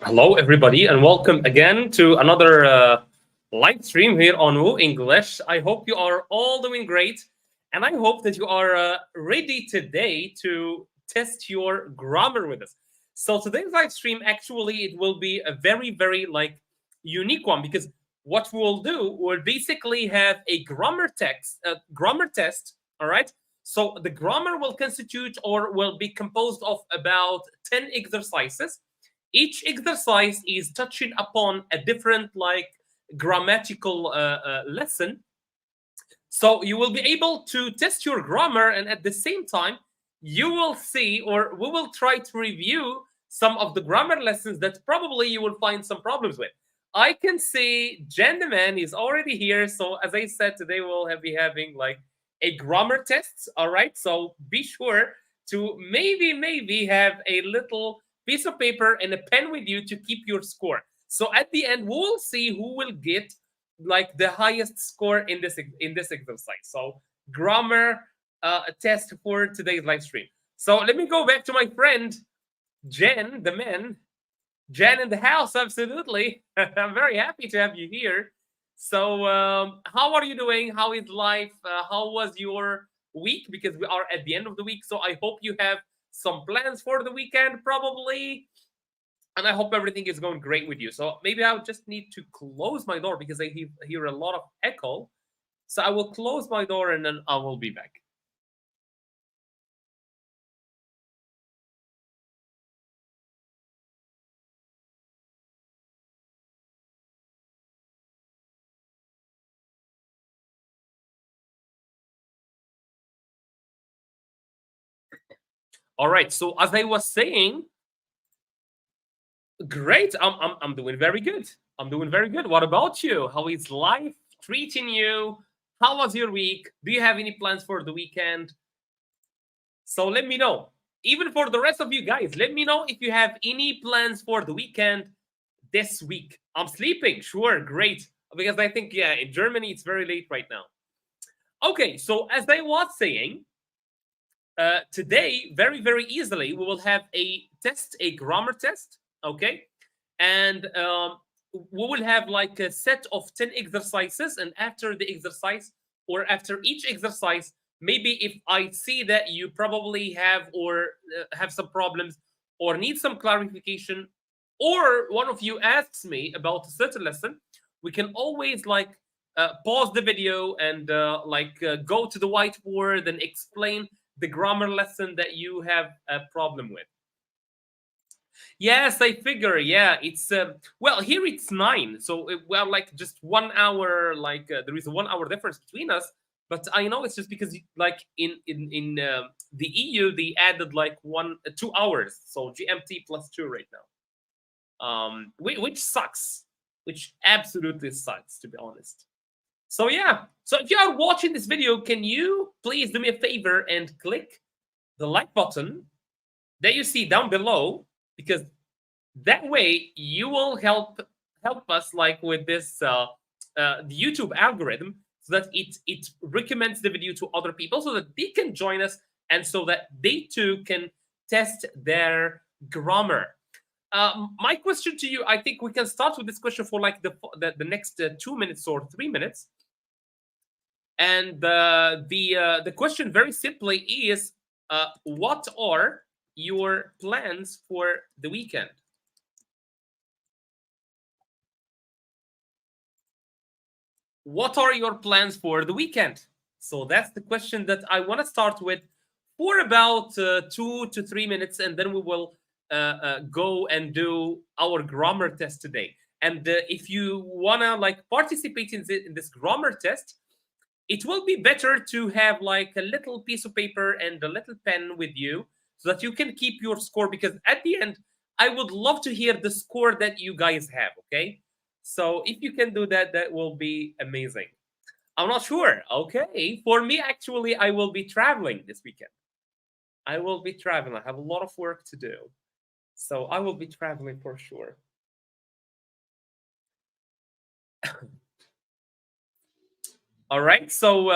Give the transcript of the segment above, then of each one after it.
Hello, everybody, and welcome again to another live stream here on WooEnglish. I hope you are all doing great, and I hope that you are ready today to test your grammar with us. So today's live stream, actually, it will be a very, very unique one because what we'll do, we'll basically have a grammar test. All right. So the grammar will constitute or will be composed of about 10 exercises. Each exercise is touching upon a different grammatical lesson, so you will be able to test your grammar, and at the same time you will see, or we will try to review some of the grammar lessons that probably you will find some problems with. I can see Jen the man is already here, so as I said, today be having like a grammar test. All right, so be sure to maybe have a little piece of paper and a pen with you to keep your score. So at the end, we will see who will get like the highest score in this exercise. So grammar test for today's live stream. So let me go back to my friend Jen, the man. Jen in the house, absolutely. I'm very happy to have you here. So, how are you doing? How is life? How was your week? Because we are at the end of the week, so I hope you have some plans for the weekend, probably. And I hope everything is going great with you. So maybe I just need to close my door because I hear a lot of echo. So I will close my door and then I will be back. All right. So as I was saying, great. I'm doing very good. I'm doing very good. What about you? How is life treating you? How was your week? Do you have any plans for the weekend? So let me know. Even for the rest of you guys, let me know if you have any plans for the weekend this week. I'm sleeping. Sure, great. Because I think, yeah, in Germany, it's very late right now. Okay, so as I was saying, today, very, very easily, we will have a test, a grammar test. Okay. And we will have like a set of 10 exercises. And after the exercise, or after each exercise, maybe if I see that you probably have or have some problems or need some clarification, or one of you asks me about a certain lesson, we can always pause the video and go to the whiteboard and explain the grammar lesson that you have a problem with. Yes, I figure. Yeah, it's well, here it's 9, so we're like just 1 hour. There is a 1 hour difference between us. But I know it's just because like in the EU they added like 2 hours, so GMT plus 2 right now. Which sucks, which absolutely sucks, to be honest. So yeah, so if you are watching this video, can you please do me a favor and click the like button that you see down below, because that way you will help us like with this the YouTube algorithm, so that it recommends the video to other people so that they can join us and so that they too can test their grammar. My question to you, I think we can start with this question for like the next 2 minutes or 3 minutes. And the question very simply is, what are your plans for the weekend? What are your plans for the weekend? So that's the question that I want to start with for about 2 to 3 minutes, and then we will go and do our grammar test today. And if you wanna like participate in this grammar test, it will be better to have like a little piece of paper and a little pen with you so that you can keep your score, because at the end I would love to hear the score that you guys have. Okay, so if you can do that, that will be amazing. I'm not sure. Okay, for me, actually, I will be traveling this weekend. I will be traveling. I have a lot of work to do, so I will be traveling for sure. All right. So,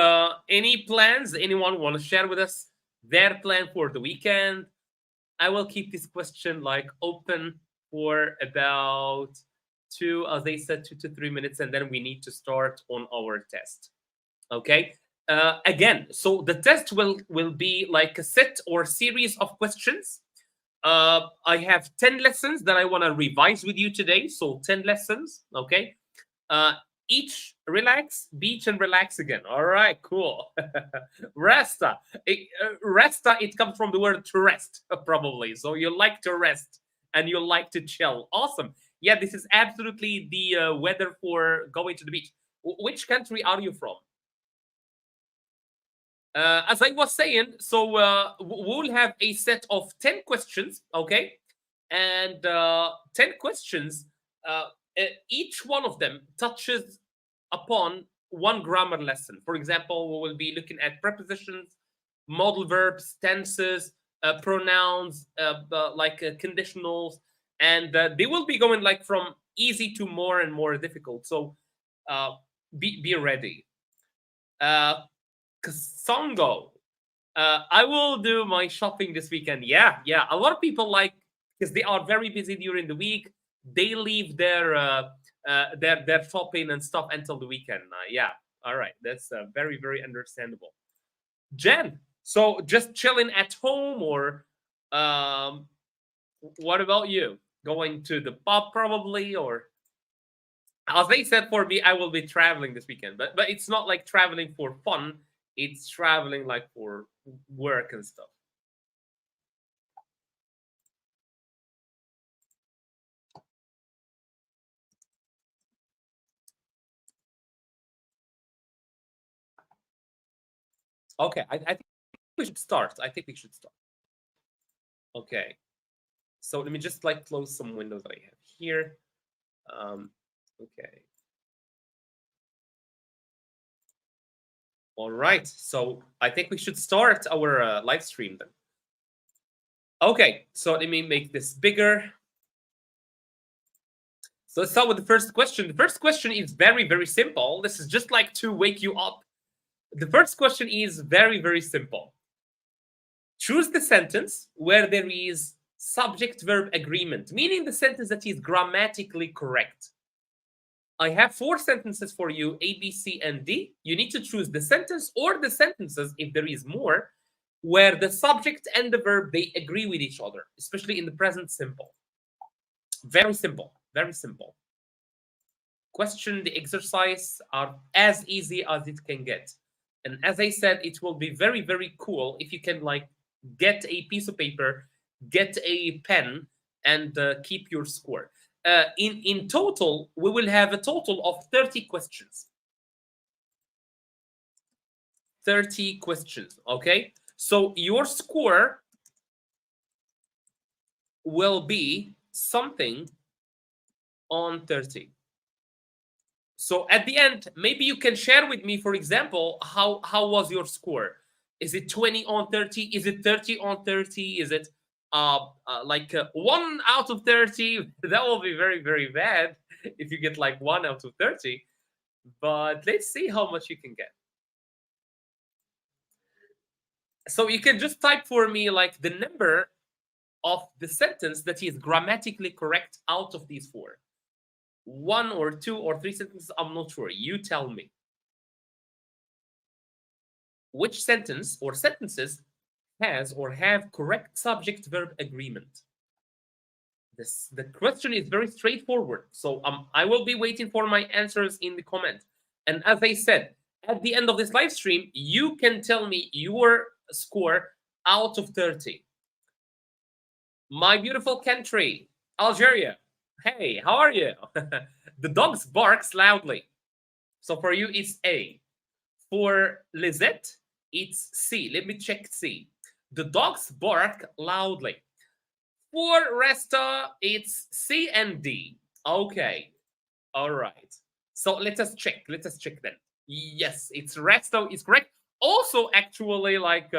any plans? Anyone want to share with us their plan for the weekend? I will keep this question like open for about as they said, 2 to 3 minutes, and then we need to start on our test. Okay. Again, so the test will be like a set or series of questions. I have 10 lessons that I want to revise with you today. So 10 lessons. Okay. Uh, each relax, beach, and relax again. All right, cool. Resta. Resta, it comes from the word to rest, probably. So you like to rest and you like to chill. Awesome. Yeah, this is absolutely the weather for going to the beach. Which country are you from? As I was saying, so we'll have a set of 10 questions, okay? And 10 questions, each one of them touches upon one grammar lesson. For example, we will be looking at prepositions, modal verbs, tenses, pronouns, like conditionals, and they will be going like from easy to more and more difficult. So uh, be ready. Uh, Songo. I will do my shopping this weekend. Yeah, yeah. A lot of people like because they are very busy during the week. They leave their shopping and stuff until the weekend. Yeah. All right. That's very very understandable. Jen. So just chilling at home, or um, what about you? Going to the pub probably, or as they said for me, I will be traveling this weekend. But it's not like traveling for fun. It's traveling like for work and stuff. Okay, I think we should start. I think we should start. Okay, so let me just like close some windows that I have here. Okay. All right, so I think we should start our live stream then. Okay, so let me make this bigger. So let's start with the first question. The first question is very, very simple. This is just like to wake you up. The first question is very, very simple. Choose the sentence where there is subject-verb agreement, meaning the sentence that is grammatically correct. I have 4 sentences for you, A, B, C, and D. You need to choose the sentence or the sentences, if there is more, where the subject and the verb, they agree with each other, especially in the present simple. Very simple, very simple. Question, the exercise are as easy as it can get. And as I said, it will be very, very cool if you can like get a piece of paper, get a pen, and keep your score. In total, we will have a total of 30 questions. 30 questions, okay? So your score will be something on 30. So at the end, maybe you can share with me, for example, how was your score? Is it 20 on 30? Is it 30 on 30? Is it like 1 out of 30? That will be very, very bad if you get like 1 out of 30. But let's see how much you can get. So you can just type for me like the number of the sentence that is grammatically correct out of these 4. 1 or 2 or 3 sentences, I'm not sure. You tell me. Which sentence or sentences has or have correct subject-verb agreement? The question is very straightforward. So I will be waiting for my answers in the comment. And as I said, at the end of this live stream, you can tell me your score out of 30. My beautiful country, Algeria. Hey, how are you? The dogs barks loudly. So for you, it's A. For Lizette, it's C. Let me check C. The dogs bark loudly. For Resta, it's C and D. Okay. All right. So let us check. Let us check then. Yes, it's Resto is correct. Also, actually, like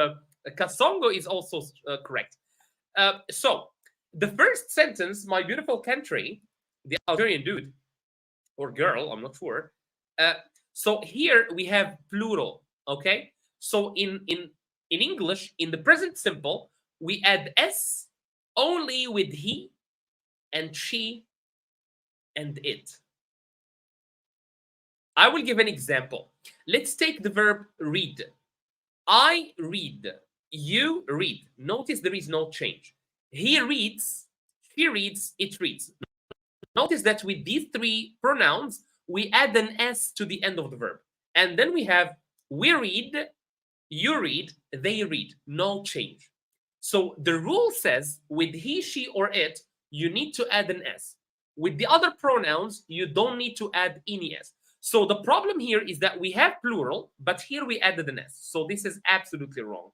Kasongo is also correct. So the first sentence, my beautiful country, the Algerian dude or girl, I'm not sure. So here we have plural. Okay. So in English, in the present simple, we add s only with he and she and it. I will give an example. Let's take the verb read. I read. You read. Notice there is no change. He reads. She reads. It reads. Notice that with these three pronouns, we add an S to the end of the verb. And then we have we read, you read, they read. No change. So the rule says with he, she, or it, you need to add an S. With the other pronouns, you don't need to add any S. So the problem here is that we have plural, but here we added an S. So this is absolutely wrong.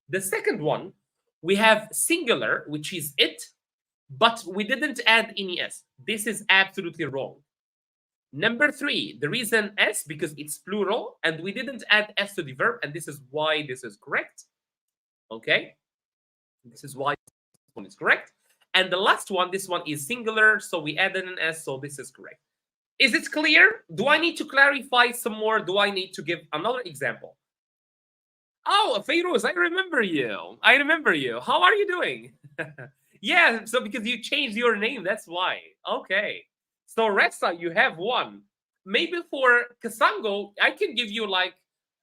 The second one, we have singular, which is it, but we didn't add any S. This is absolutely wrong. Number three, there is an S because it's plural, and we didn't add S to the verb, and this is why this is correct. Okay? This is why this one is correct. And the last one, this one is singular, so we added an S, so this is correct. Is it clear? Do I need to clarify some more? Do I need to give another example? Oh, Feiruz, I remember you. I remember you. How are you doing? Yeah, so because you changed your name, that's why. Okay. So Ressa, you have one. Maybe for Kasango, I can give you like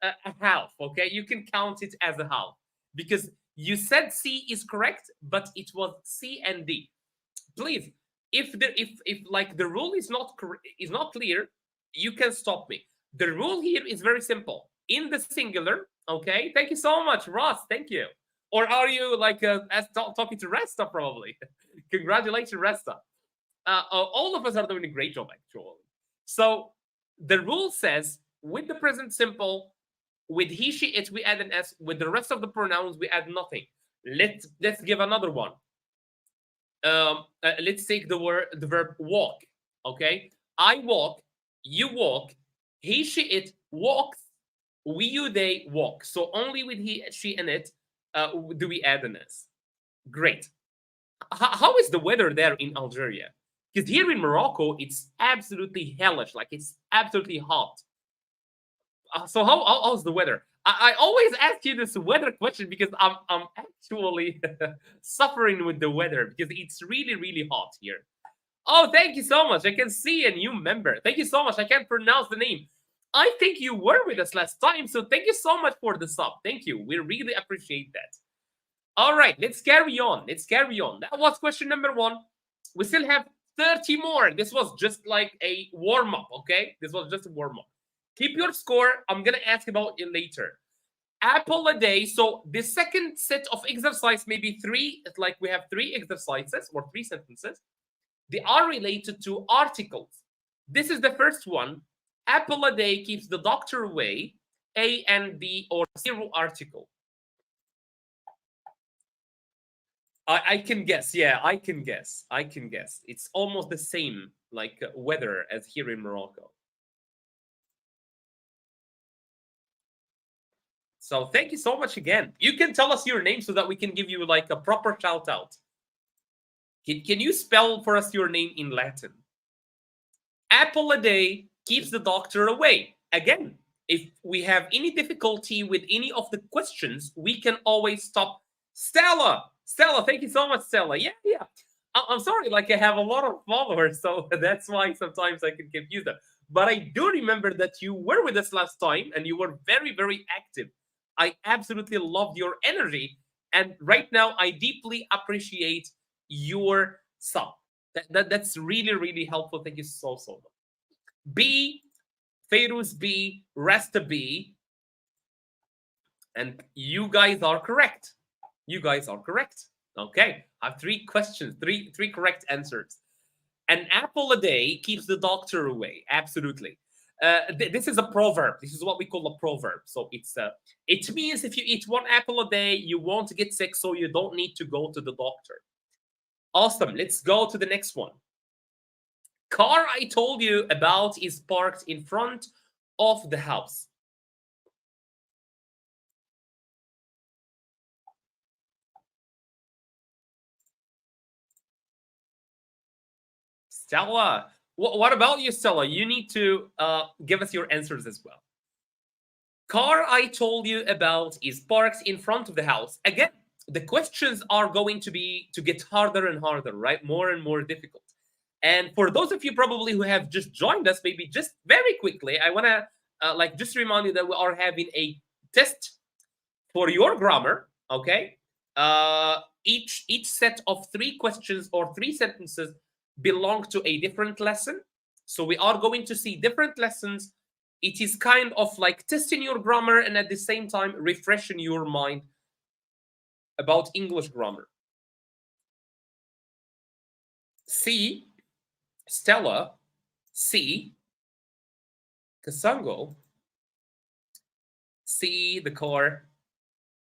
a half, okay? You can count it as a half. Because you said C is correct, but it was C and D. Please, if like the rule is not clear, you can stop me. The rule here is very simple. In the singular, okay? Thank you so much, Ross. Thank you. Or are you like talking to Resta probably? Congratulations, Resta. All of us are doing a great job actually. So the rule says with the present simple, with he, she, it, we add an S. With the rest of the pronouns, we add nothing. Let's give another one. Let's take the verb walk. Okay, I walk, you walk, he, she, it walks, we, you, they walk. So only with he, she, and it do we add an S. Great. How is the weather there in Algeria? Because here in Morocco, it's absolutely hellish. Like it's absolutely hot. So how's the weather? I always ask you this weather question because I'm actually suffering with the weather because it's really, really hot here. Oh, thank you so much. I can see a new member. Thank you so much. I can't pronounce the name. I think you were with us last time, so thank you so much for the sub. Thank you. We really appreciate that. All right, let's carry on. Let's carry on. That was question number one. We still have 30 more. This was just like a warm-up, okay? This was just a warm-up. Keep your score. I'm going to ask about it later. Apple a day. So the second set of exercise, maybe three, it's like we have three exercises or three sentences. They are related to articles. This is the first one. Apple a day keeps the doctor away. A and B or zero article. I can guess. Yeah, I can guess. I can guess. It's almost the same like weather as here in Morocco. So thank you so much again. You can tell us your name so that we can give you like a proper shout out. Can you spell for us your name in Latin? Apple a day keeps the doctor away. Again, if we have any difficulty with any of the questions, we can always stop. Stella, thank you so much, Stella. Yeah. I'm sorry, like I have a lot of followers, so that's why sometimes I can confuse them. But I do remember that you were with us last time and you were very, very active. I absolutely loved your energy. And right now, I deeply appreciate your sub. That's really, really helpful. Thank you so much. B, Feiruz B, Resta B. And you guys are correct. You guys are correct. Okay, I have three questions, three correct answers. An apple a day keeps the doctor away. Absolutely. This is a proverb. This is what we call a proverb. So it means if you eat one apple a day, you won't get sick, so you don't need to go to the doctor. Awesome. Let's go to the next one. Car I told you about is parked in front of the house. Stella, what about you, Stella? You need to give us your answers as well. Car I told you about is parked in front of the house. Again, the questions are going to get harder and harder, right? More and more difficult. And for those of you probably who have just joined us, maybe just very quickly, I want to just remind you that we are having a test for your grammar. Okay, each set of 3 questions or 3 sentences belong to a different lesson. So we are going to see different lessons. It is kind of like testing your grammar and at the same time refreshing your mind about English grammar. C, Stella. C, Kasango. C, the car.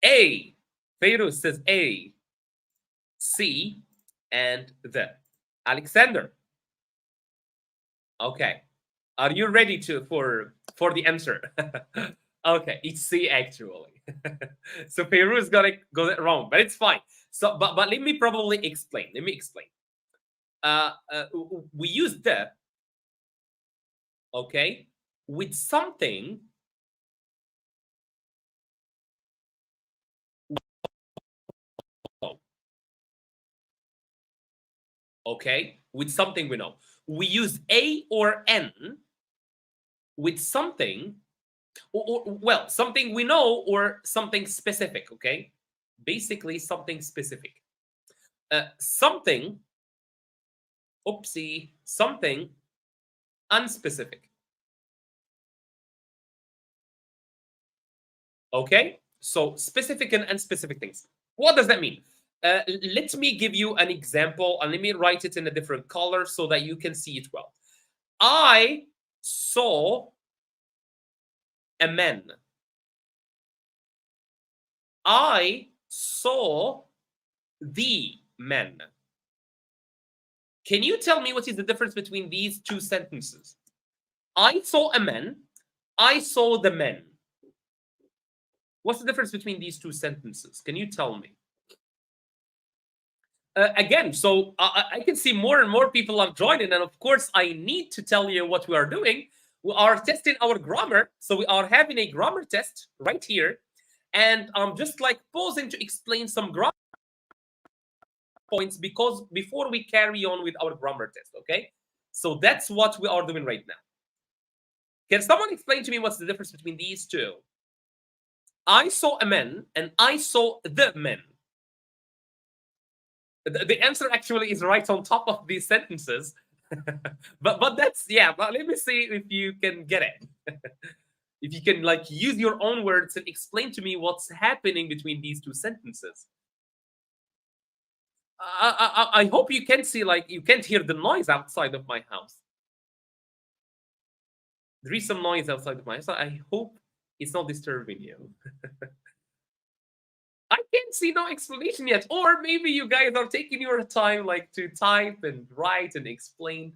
A, Feiruz says A. C, and the. Alexander. Okay. Are you ready for the answer? Okay, it's C actually. So Feiruz got it wrong, but it's fine. So, but let me probably explain. Let me explain. We use the, okay, with something okay, with something we know. We use A or N with something, or well, something we know or something specific, okay? Basically, something specific. Something, oopsie, something unspecific. Okay? So specific and unspecific things. What does that mean? Let me give you an example and let me write it in a different color so that you can see it well. I saw a man. I saw the men. Can you tell me what is the difference between these 2 sentences? I saw a man. I saw the men. What's the difference between these 2 sentences? Can you tell me? Again, so I can see more and more people are joining, and of course, I need to tell you what we are doing. We are testing our grammar, so we are having a grammar test right here, and I'm just like pausing to explain some grammar points because before we carry on with our grammar test, okay? So that's what we are doing right now. Can someone explain to me what's the difference between these 2? I saw a man and I saw the men. The answer actually is right on top of these sentences. but that's, yeah, but let me see if you can get it. If you can like use your own words and explain to me what's happening between these 2 sentences. I hope you can see, like, you can't hear the noise outside of my house. There is some noise outside of my house. I hope it's not disturbing you. I can't see no explanation yet. Or maybe you guys are taking your time like to type and write and explain.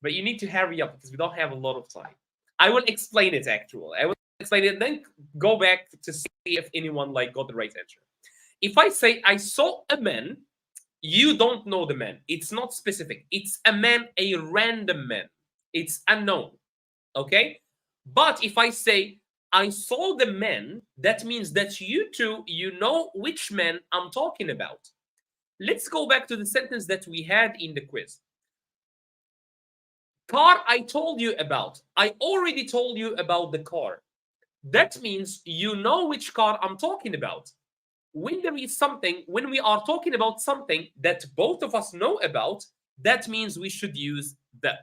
But you need to hurry up because we don't have a lot of time. I will explain it actually. I will explain it and then go back to see if anyone like got the right answer. If I say I saw a man, you don't know the man. It's not specific. It's a man, a random man. It's unknown. Okay? But if I say I saw the men, that means that you two, you know which men I'm talking about. Let's go back to the sentence that we had in the quiz. Car I told you about. I already told you about the car. That means you know which car I'm talking about. When there is something, when we are talking about something that both of us know about, that means we should use the.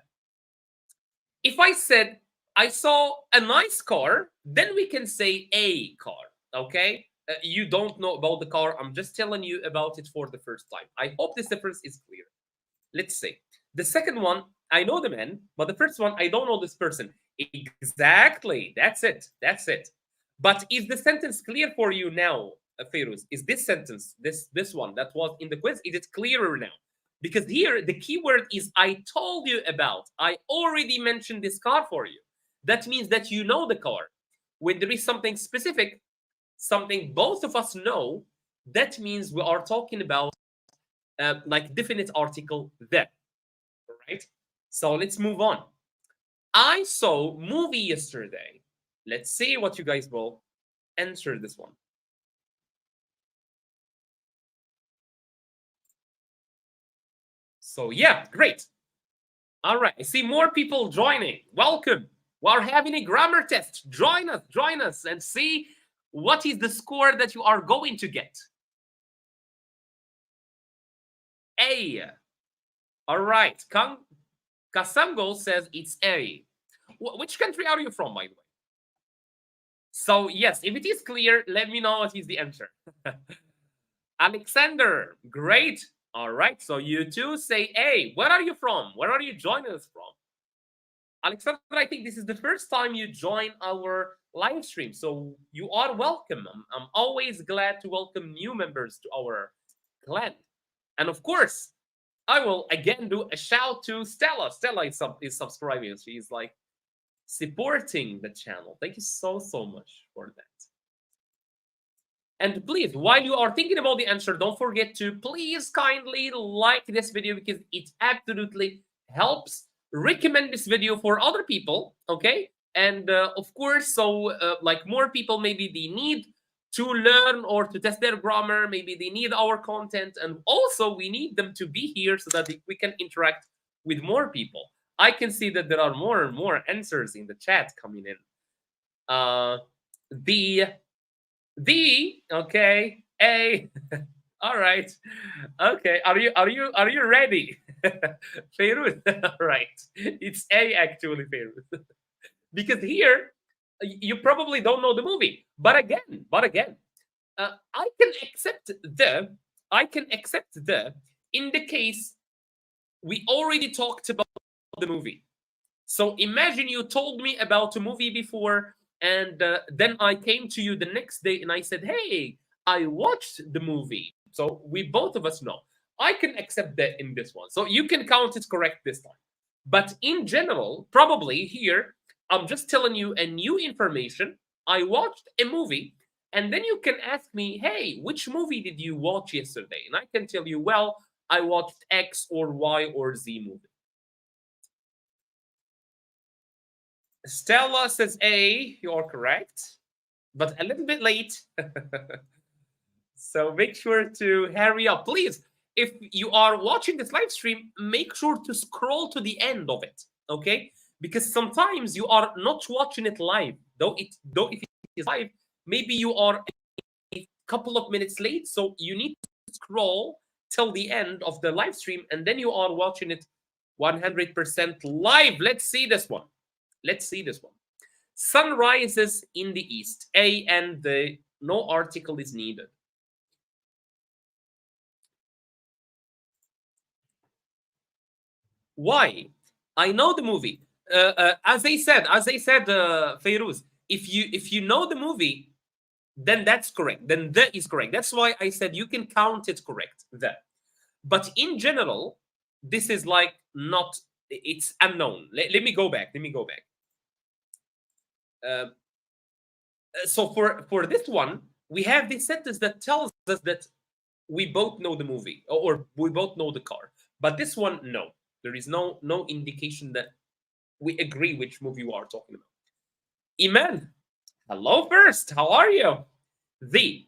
If I said, I saw a nice car, then we can say a car, okay? You don't know about the car. I'm just telling you about it for the first time. I hope this difference is clear. Let's say. The second one, I know the man, but the first one, I don't know this person. Exactly. That's it. That's it. But is the sentence clear for you now, Feiruz? Is this sentence, this one that was in the quiz, is it clearer now? Because here the keyword is I told you about. I already mentioned this car for you. That means that you know the car. When there is something specific, something both of us know, that means we are talking about like definite article the. Right? So let's move on. I saw movie yesterday. Let's see what you guys will answer this one. So yeah, great. All right, I see more people joining. Welcome. We are having a grammar test. Join us, and see what is the score that you are going to get. A. All right. Kasango says it's A. Which country are you from, by the way? So yes, if it is clear, let me know what is the answer. Alexander, great. All right, so you two say A. Where are you from? Where are you joining us from? Alexander, I think this is the first time you join our live stream, so you are welcome. I'm always glad to welcome new members to our clan. And of course, I will again do a shout to Stella. Stella is subscribing. She's like supporting the channel. Thank you so much for that. And please, while you are thinking about the answer, don't forget to please kindly like this video, because it absolutely helps recommend this video for other people, okay? And of course, so like more people, maybe they need to learn or to test their grammar, maybe they need our content, and also we need them to be here so that we can interact with more people. I can see that there are more and more answers in the chat coming in. Okay, A. All right. Okay, are you ready? Feiruz. All right. It's A actually, Feiruz. Because here you probably don't know the movie. But again, I can accept the in the case we already talked about the movie. So imagine you told me about a movie before, and then I came to you the next day and I said, hey, I watched the movie. So we both of us know. I can accept that in this one. So you can count it correct this time. But in general, probably here, I'm just telling you a new information. I watched a movie, and then you can ask me, hey, which movie did you watch yesterday? And I can tell you, well, I watched X or Y or Z movie. Stella says A, you're correct, but a little bit late. So make sure to hurry up. Please, if you are watching this live stream, make sure to scroll to the end of it, okay? Because sometimes you are not watching it live. Though if it is live, maybe you are a couple of minutes late, so you need to scroll till the end of the live stream, and then you are watching it 100% live. Let's see this one. Sun rises in the east. A, and no article is needed. Why? I know the movie. As I said, Feiruz, if you know the movie, then that's correct. Then the is correct. That's why I said you can count it correct. The. But in general, this is like not. It's unknown. Let me go back. So for this one, we have this sentence that tells us that we both know the movie, or we both know the car. But this one, no, there is no indication that we agree which movie we are talking about. Iman, hello first. How are you? The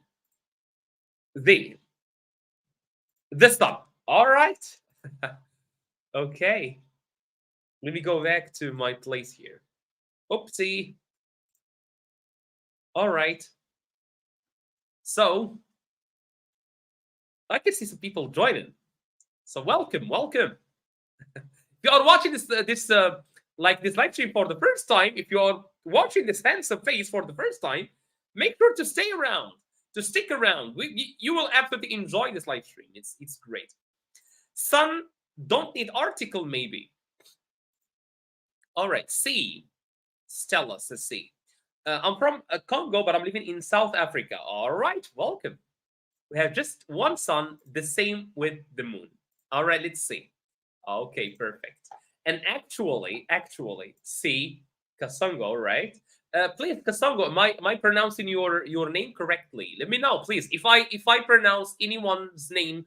sun. All right. Okay. Let me go back to my place here. Oopsie. All right. So I can see some people joining. So welcome. If you are watching this like this live stream for the first time, if you are watching this handsome face for the first time, make sure to stay around, to stick around. You will absolutely enjoy this live stream. It's great. Sun, don't need article maybe. All right. C. Stella says C. I'm from Congo, but I'm living in South Africa. All right, welcome. We have just one sun, the same with the moon. All right, let's see. Okay, perfect. And actually, see, Kasongo, right? Please, Kasongo, am I pronouncing your name correctly? Let me know, please. If I pronounce anyone's name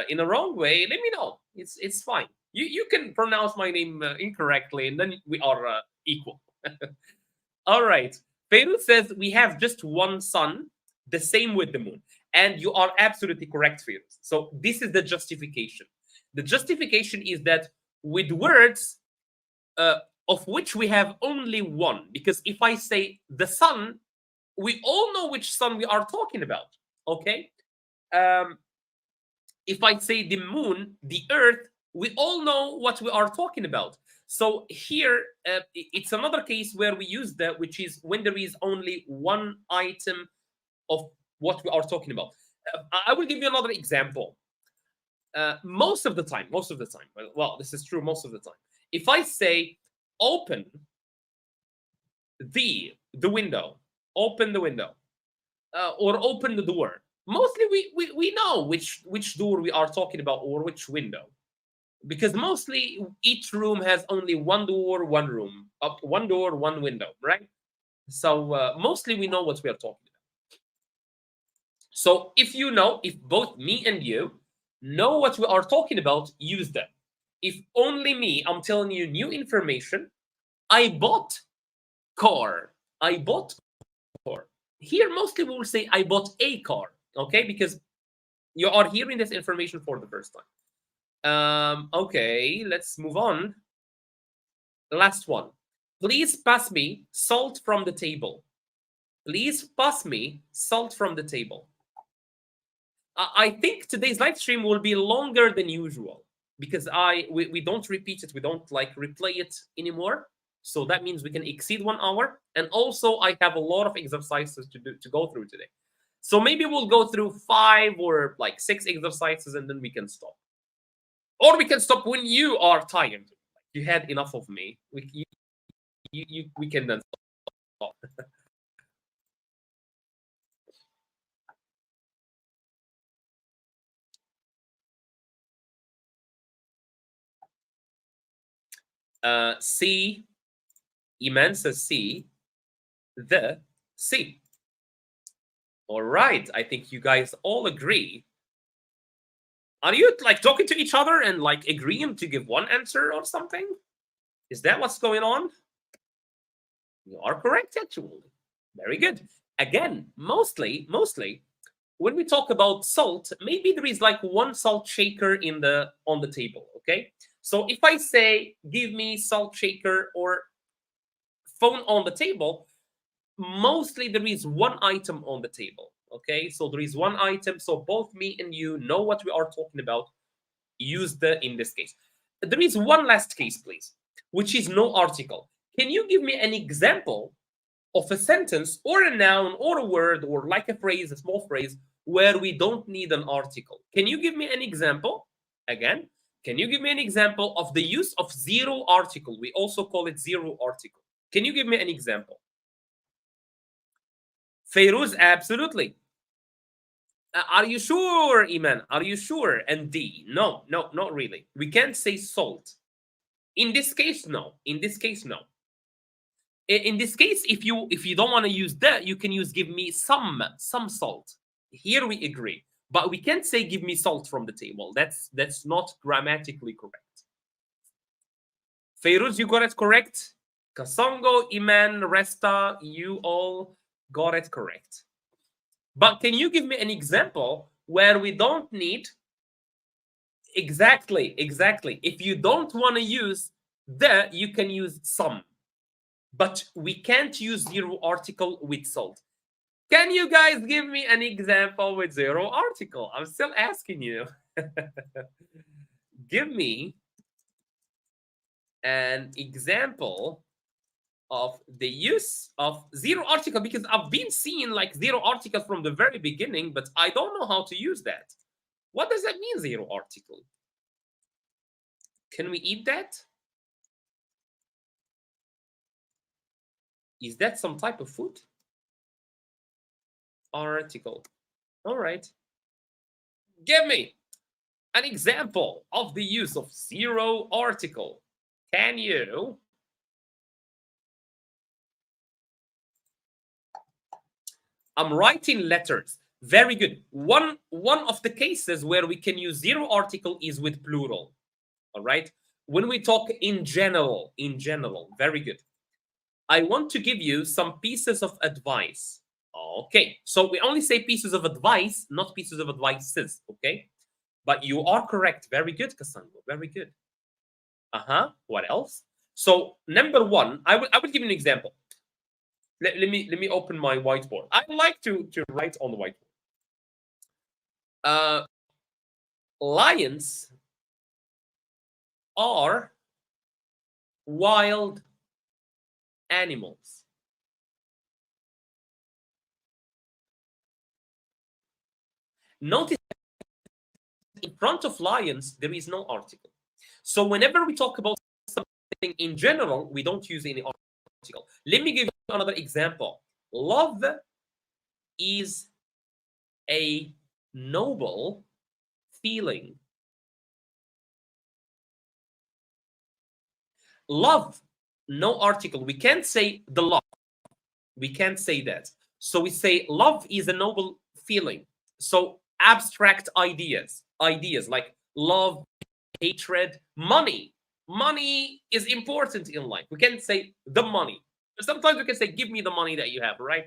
in a wrong way, let me know. It's fine. You can pronounce my name incorrectly, and then we are equal. All right. Feiruz says we have just one sun, the same with the moon. And you are absolutely correct, Feiruz. So this is the justification. The justification is that with words of which we have only one, because if I say the sun, we all know which sun we are talking about. Okay. If I say the moon, the earth, we all know what we are talking about. So here, it's another case where we use that, which is when there is only one item of what we are talking about. I will give you another example. Most of the time, well, this is true most of the time. If I say open the window, open the window, or open the door, mostly we know which door we are talking about or which window, because mostly each room has only one door, one room, up one door, one window, right? So mostly we know what we are talking about. So if both me and you know what we are talking about, use them. If only me, I'm telling you new information. I bought car. I bought car. Here, mostly we will say I bought a car, okay? Because you are hearing this information for the first time. Okay, let's move on. Last one. Please pass me salt from the table. Please pass me salt from the table. I think today's live stream will be longer than usual because we don't repeat it. We don't like replay it anymore. So that means we can exceed 1 hour. And also I have a lot of exercises to go through today. So maybe we'll go through 5 or like 6 exercises and then we can stop. Or we can stop when you are tired. You had enough of me. We can then stop. C. Iman says C. The C. All right. I think you guys all agree. Are you like talking to each other and like agreeing to give one answer or something? Is that what's going on? You are correct, actually. Very good. Again, mostly, when we talk about salt, maybe there is like one salt shaker on the table. Okay. So if I say, give me salt shaker or phone on the table, mostly there is one item on the table. Okay. So there is one item. So both me and you know what we are talking about. Use the in this case. There is one last case, please, which is no article. Can you give me an example of a sentence or a noun or a word or like a phrase, a small phrase, where we don't need an article? Can you give me an example? Again, can you give me an example of the use of zero article? We also call it zero article. Can you give me an example? Feiruz, absolutely. Are you sure, Iman? Are you sure? And D, no, not really. We can't say salt. In this case, no. In this case, no. In this case, if you don't want to use that, you can use give me some salt. Here we agree, but we can't say give me salt from the table. That's not grammatically correct. Feiruz, you got it correct. Kasongo, Iman, Resta, you all got it correct. But can you give me an example where we don't need exactly? If you don't want to use the, you can use some. But we can't use zero article with salt. Can you guys give me an example with zero article? I'm still asking you. Give me an example of the use of zero article, because I've been seeing like zero article from the very beginning, but I don't know how to use that. What does that mean, zero article? Can we eat that? Is that some type of food? Article. All right. Give me an example of the use of zero article. Can you? I'm writing letters. Very good. One of the cases where we can use zero article is with plural. All right. When we talk in general, very good. I want to give you some pieces of advice. Okay. So we only say pieces of advice, not pieces of advices. Okay. But you are correct. Very good, Cassandra. Very good. What else? So number one, I will give you an example. Let me open my whiteboard. I like to write on the whiteboard. Lions are wild animals. Notice in front of lions there is no article. So whenever we talk about something in general, we don't use any article. Let me give you another example. Love is a noble feeling. Love, no article. We can't say the love. We can't say that. So we say love is a noble feeling. So abstract ideas like love, hatred, money. Money is important in life. We can't say the money. Sometimes we can say, give me the money that you have, right?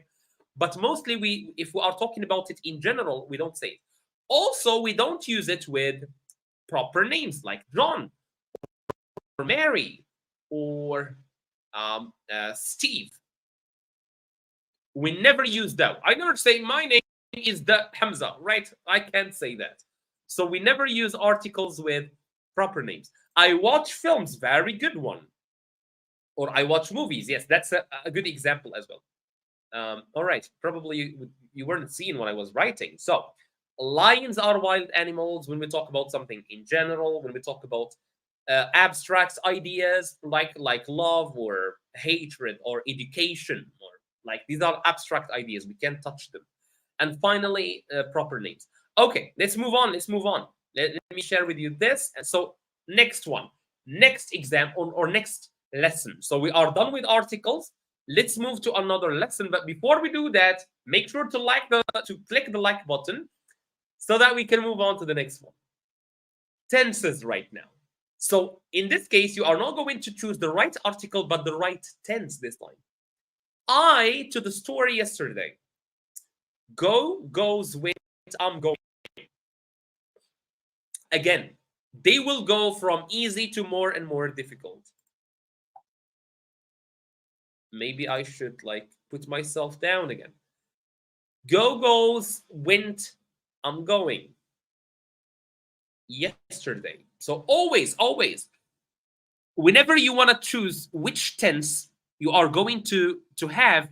But mostly if we are talking about it in general, we don't say it. Also, we don't use it with proper names like John or Mary or Steve. We never use that. I never say my name is the Hamza, right? I can't say that. So we never use articles with proper names. I watch films, very good one. Or I watch movies. Yes, that's a good example as well. All right, probably you weren't seeing what I was writing. So lions are wild animals when we talk about something in general, when we talk about abstract ideas like love or hatred or education, or like these are abstract ideas. We can't touch them. And finally, proper names. Okay, let's move on. Let me share with you this. And so next one, next exam or next lesson. So we are done with articles. Let's move to another lesson. But before we do that, make sure to click the like button so that we can move on to the next one. Tenses right now. So in this case, you are not going to choose the right article, but the right tense this time. I to the store yesterday. Go goes with I'm going. Again, they will go from easy to more and more difficult. Maybe I should like put myself down again. Go goes went I'm going. Yesterday. So always, whenever you want to choose which tense you are going to have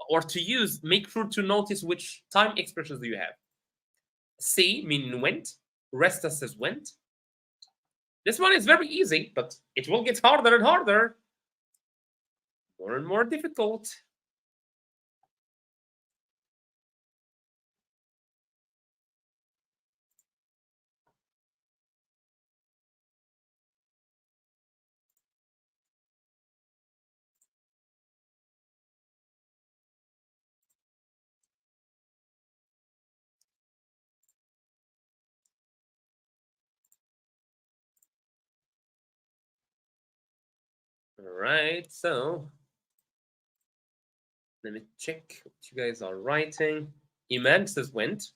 or to use, make sure to notice which time expressions do you have. See meaning went, resta says went. This one is very easy, but it will get harder and harder. More and more difficult. All right, so let me check what you guys are writing. Iman says went.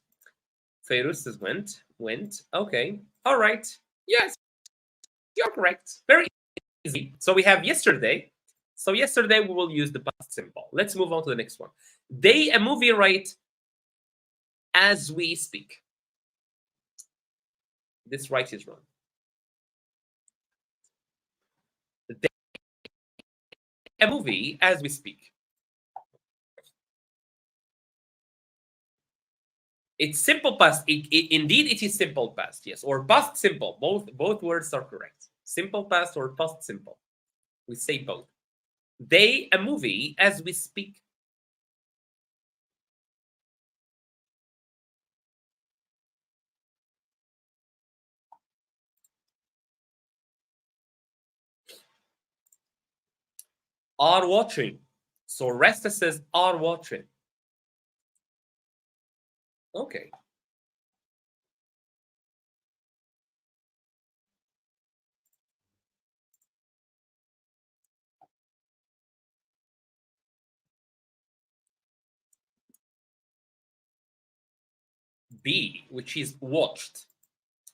Feiruz says went. Okay. All right. Yes, you're correct. Very easy. So we have yesterday. So yesterday we will use the past simple. Let's move on to the next one. They a movie right as we speak. This right is wrong. They a movie as we speak. It's simple past. Indeed, it is simple past. Yes, or past simple. Both words are correct. Simple past or past simple. We say both. They a movie as we speak. Are watching. So Resta says are watching. Okay. B, which is watched.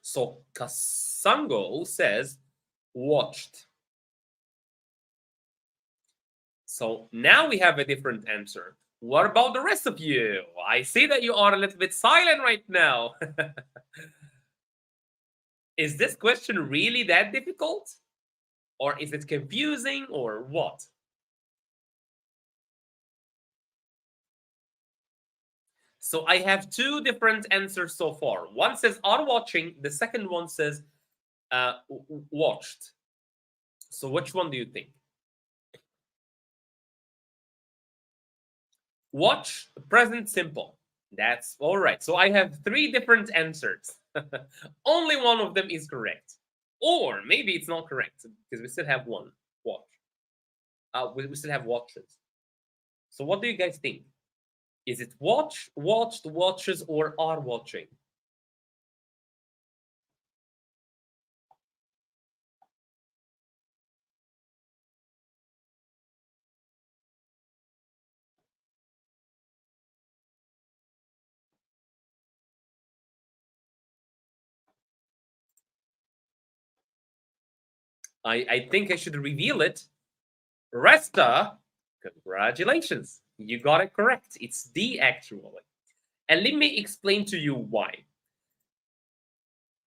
So Kasango says watched. So now we have a different answer. What about the rest of you? I see that you are a little bit silent right now. Is this question really that difficult? Or is it confusing or what? So I have two different answers so far. One says are watching, the second one says watched. So which one do you think? Watch, present simple. That's all right. So I have three different answers. Only one of them is correct. Or maybe it's not correct because we still have one. Watch. We still have watches. So what do you guys think? Is it watch, watched, watches, or are watching? I think I should reveal it. Resta, congratulations. You got it correct. It's D actually. And let me explain to you why.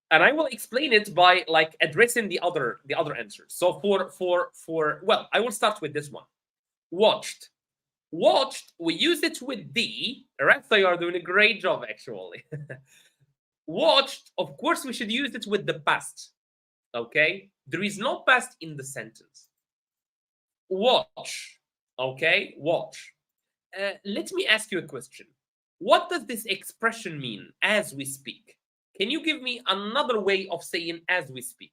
And I will explain it by like addressing the other answers. So for well, I will start with this one. Watched. Watched, we use it with D. Resta, you are doing a great job actually. Watched, of course, we should use it with the past. Okay? There is no past in the sentence. Watch. Okay? Watch. Let me ask you a question. What does this expression mean as we speak? Can you give me another way of saying as we speak?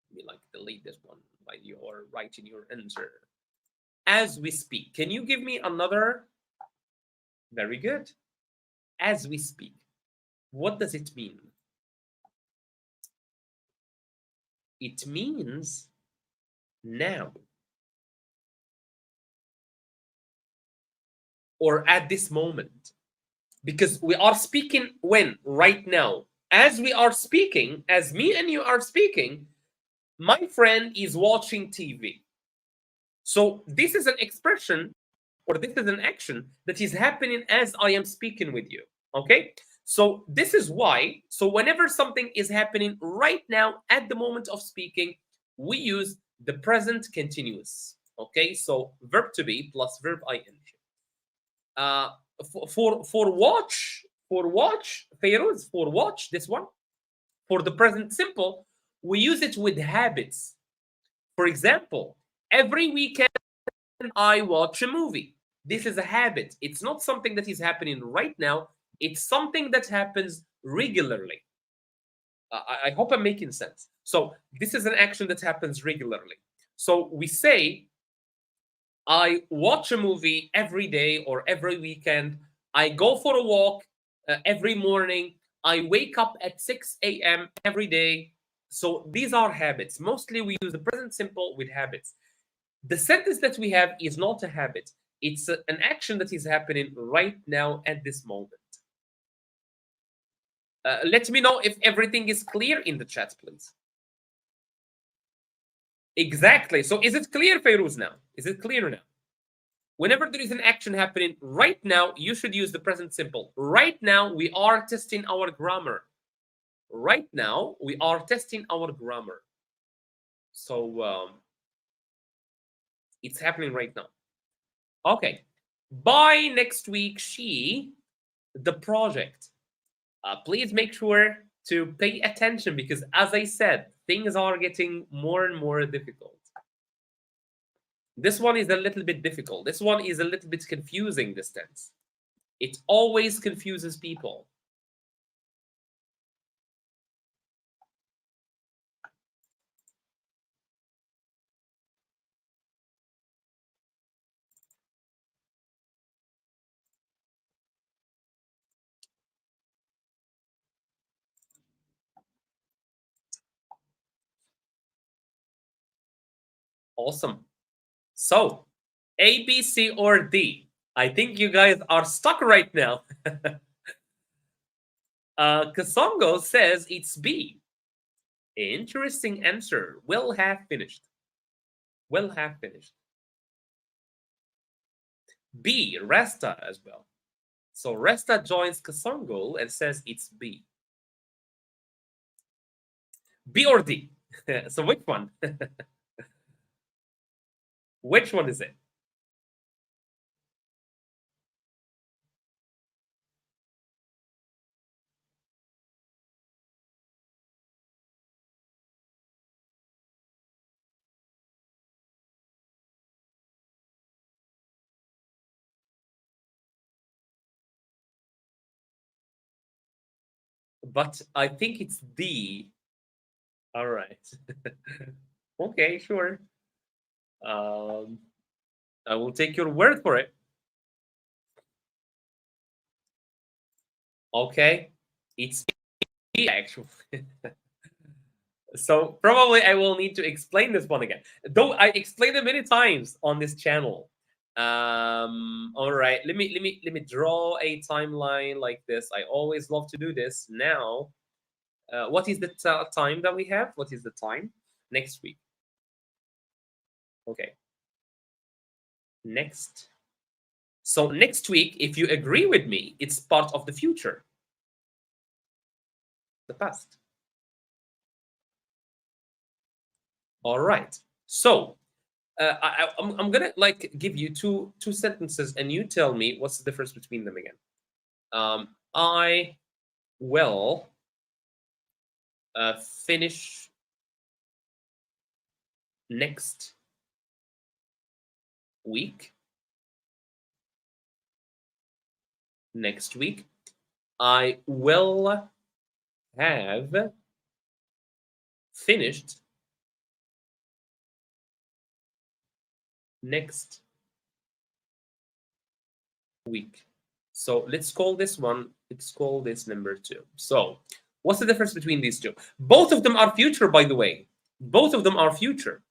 Let me like delete this one while you are writing your answer. As we speak. Can you give me another? Very good. As we speak. What does it mean? It means now. Or at this moment. Because we are speaking when? Right now. As we are speaking, as me and you are speaking, my friend is watching TV. So this is an expression or this is an action that is happening as I am speaking with you. Okay? So this is why, so whenever something is happening right now at the moment of speaking, we use the present continuous. Okay? So verb to be plus verb ing. Uh, for watch, Feroz, for watch, this one, for the present simple, we use it with habits. For example, every weekend I watch a movie. This is a habit. It's not something that is happening right now. It's something that happens regularly. I hope I'm making sense. So this is an action that happens regularly. So we say, I watch a movie every day or every weekend. I go for a walk every morning. I wake up at 6 a.m. every day. So these are habits. Mostly we use the present simple with habits. The sentence that we have is not a habit. It's an action that is happening right now at this moment. Let me know if everything is clear in the chat, please. Exactly. So is it clear, Ferouz, now? Is it clear now? Whenever there is an action happening right now, you should use the present simple. Right now, we are testing our grammar. Right now, we are testing our grammar. So it's happening right now. Okay. By next week, the project. Please make sure to pay attention because, as I said, things are getting more and more difficult. This one is a little bit difficult. This one is a little bit confusing, this tense. It always confuses people. Awesome. So, A, B, C, or D? I think you guys are stuck right now. Kasongo says it's B. Interesting answer. Will have finished. Will have finished. B. Resta as well. So Resta joins Kasongo and says it's B. B or D? So which one? Which one is it? But I think it's D. All right. Okay, sure. Um, I will take your word for it. Okay, it's B actually. So probably I will need to explain this one again. Though I explained it many times on this channel. All right, let me draw a timeline like this. I always love to do this. Now, what is the time that we have? What is the time? Next week. Okay. Next. So next week, if you agree with me, it's part of the future. The past. All right. So I'm gonna like give you two sentences, and you tell me what's the difference between them again. I will finish next week. Next week, I will have finished next week. So let's call this one, let's call this number 2. So what's the difference between these two? Both of them are future, by the way. Both of them are future.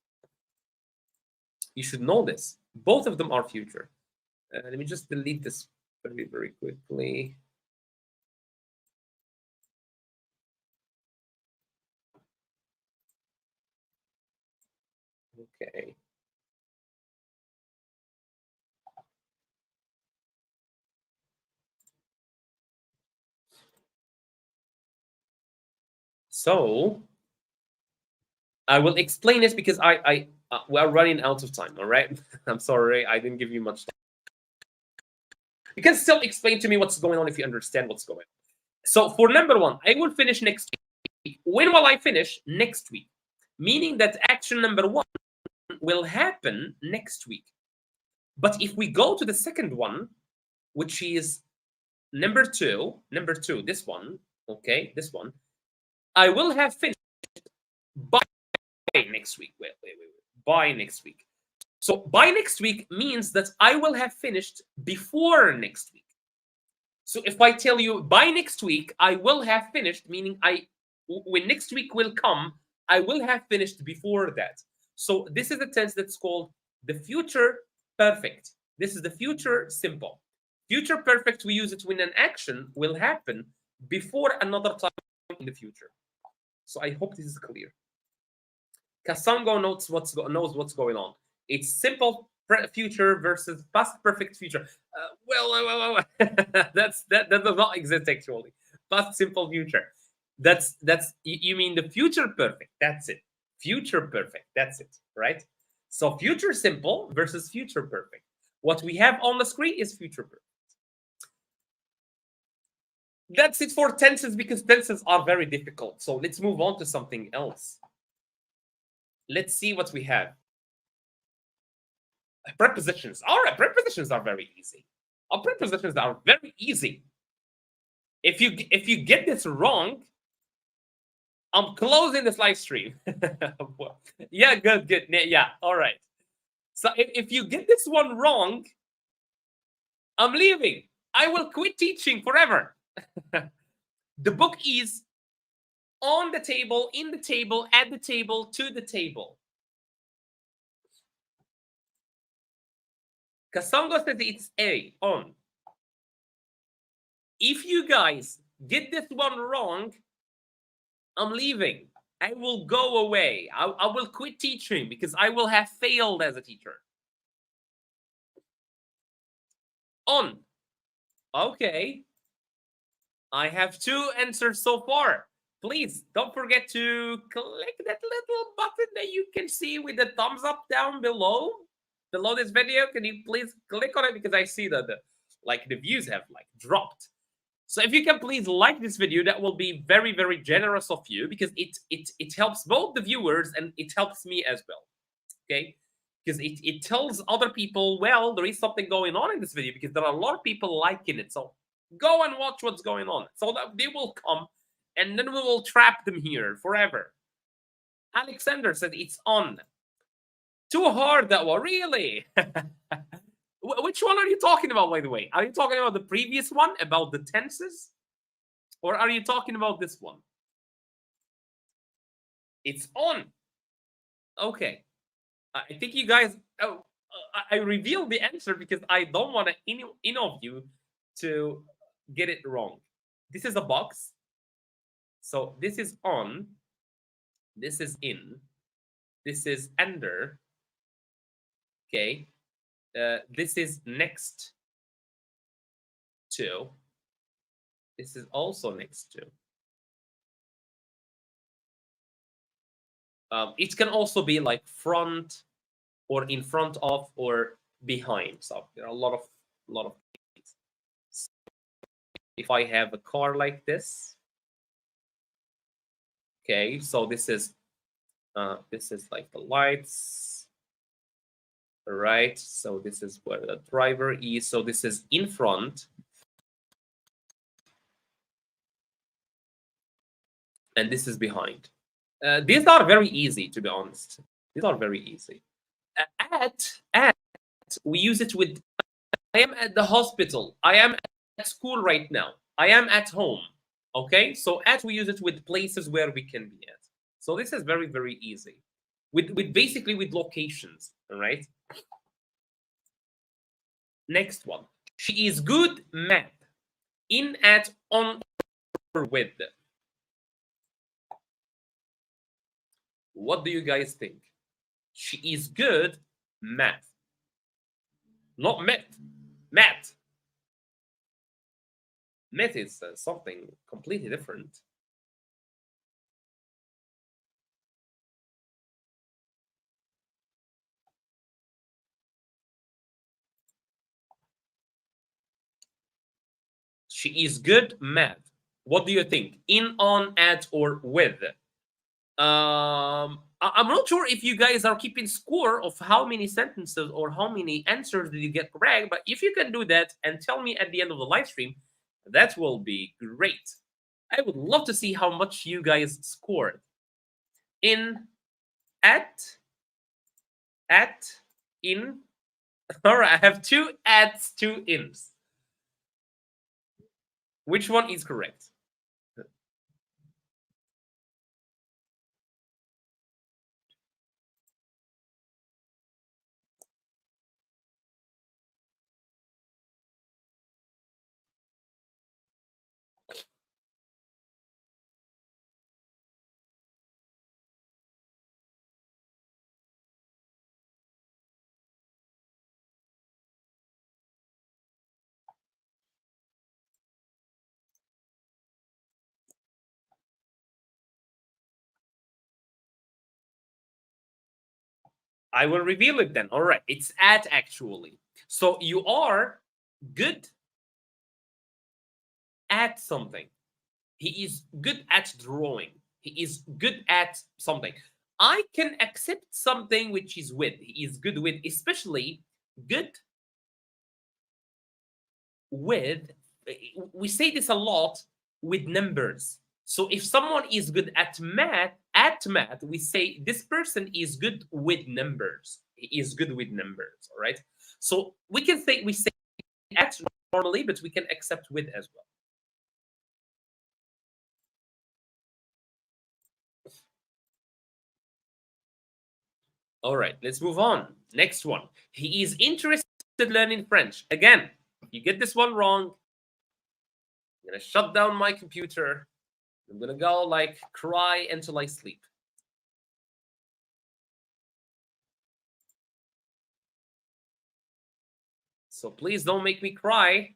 You should know this. Both of them are future. Let me just delete this very, very quickly. Okay. So I will explain this because we are running out of time. All right. I'm sorry, I didn't give you much time. You can still explain to me what's going on if you understand what's going on. So for number 1, I will finish next week. When will I finish? Next week. Meaning that action number 1 will happen next week. But if we go to the second one, which is number 2, this one, okay, this one, I will have finished by next week. Wait. By next week. So by next week means that I will have finished before next week. So if I tell you by next week, I will have finished, meaning when next week will come, I will have finished before that. So this is a tense that's called the future perfect. This is the future simple. Future perfect, we use it when an action will happen before another time in the future. So I hope this is clear. Kasongo knows what's going on. It's simple future versus past perfect future. That does not exist actually. Past simple future. That's you mean the future perfect. That's it. Future perfect. That's it, right? So future simple versus future perfect. What we have on the screen is future perfect. That's it for tenses because tenses are very difficult. So let's move on to something else. Let's see what we have. Prepositions. All right, prepositions are very easy. Prepositions are very easy. If you get this wrong, I'm closing this live stream. Yeah, good. Yeah, all right. So if you get this one wrong, I'm leaving. I will quit teaching forever. The book is on the table, in the table, at the table, to the table. Kasongo says it's A, on. If you guys get this one wrong, I'm leaving. I will go away. I will quit teaching because I will have failed as a teacher. On. Okay. I have 2 answers so far. Please don't forget to click that little button that you can see with the thumbs up down below this video. Can you please click on it, because I see that the views have dropped. So if you can please like this video, that will be very, very generous of you, because it helps both the viewers and it helps me as well. Okay, because it tells other people, well, there is something going on in this video, because there are a lot of people liking it. So go and watch what's going on, so that they will come, and then we will trap them here forever. Alexander said it's on. Too hard, that one, really? Which one are you talking about, by the way? Are you talking about the previous one, about the tenses? Or are you talking about this one? It's on. Okay. I think you guys... Oh, I revealed the answer because I don't want any of you to get it wrong. This is a box. So this is on. This is in. This is under. Okay. This is next to. This is also next to. It can also be like front, or in front of, or behind. So there are a lot of things. So if I have a car like this, okay, so this is like the lights, right? So this is where the driver is. So this is in front, and this is behind. These are very easy, to be honest. These are very easy. At we use it with I am at the hospital. I am at school right now. I am at home. Okay, so at we use it with places where we can be at. So this is very, very easy. With basically with locations. All right. Next one. She is good math. In, at, on, or with. What do you guys think? She is good math. Not math. Math. Math is something completely different. She is good math. What do you think? In, on, at, or with? I'm not sure if you guys are keeping score of how many sentences or how many answers did you get correct, but if you can do that and tell me at the end of the live stream, that will be great. I would love to see how much you guys scored. In, at, in. All right, I have 2 ats, 2 ins. Which one is correct? I will reveal it then. All right, it's at, actually. So you are good at something. He is good at drawing. He is good at something. I can accept something which is with. He is good with, especially good with. We say this a lot with numbers. So if someone is good at math, we say this person is good with numbers. He is good with numbers, all right? So we say at normally, but we can accept with as well. All right, let's move on. Next one. He is interested in learning French. Again, if you get this one wrong, I'm gonna shut down my computer. I'm gonna go like cry until I sleep. So please don't make me cry.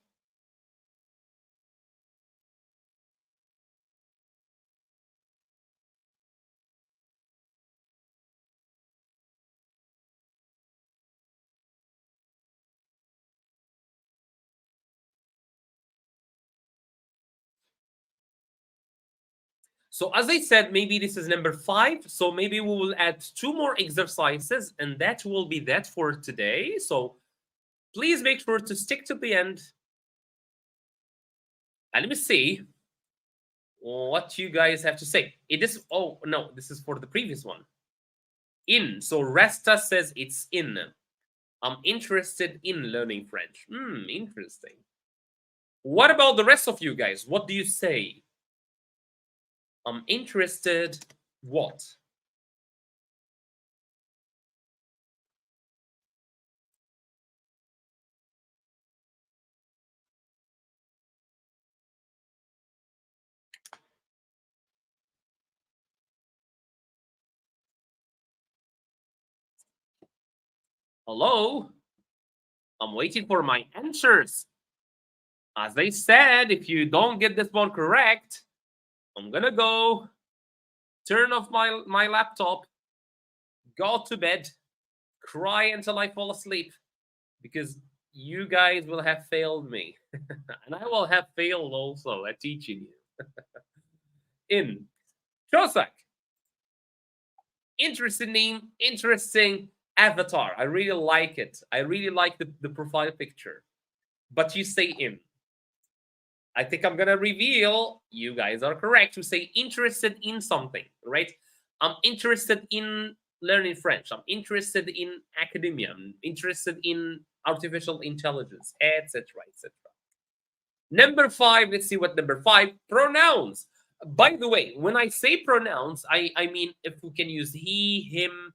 So as I said, maybe this is number 5. So maybe we will add 2 more exercises, and that will be that for today. So please make sure to stick to the end. And let me see what you guys have to say. It is, oh no, this is for the previous one. In. So Resta says it's in. I'm interested in learning French. Interesting. What about the rest of you guys? What do you say? I'm interested what? Hello? I'm waiting for my answers. As I said, if you don't get this one correct, I'm gonna go turn off my laptop, go to bed, cry until I fall asleep, because you guys will have failed me. And I will have failed also at teaching you. In. Shosak. Interesting name, interesting avatar. I really like it. I really like the profile picture. But you say in. I think I'm gonna reveal you guys are correct to say interested in something, right? I'm interested in learning French. I'm interested in academia. I'm interested in artificial intelligence, etc., etc. Number 5, let's see what number 5, pronouns. By the way, when I say pronouns, I mean if we can use he, him,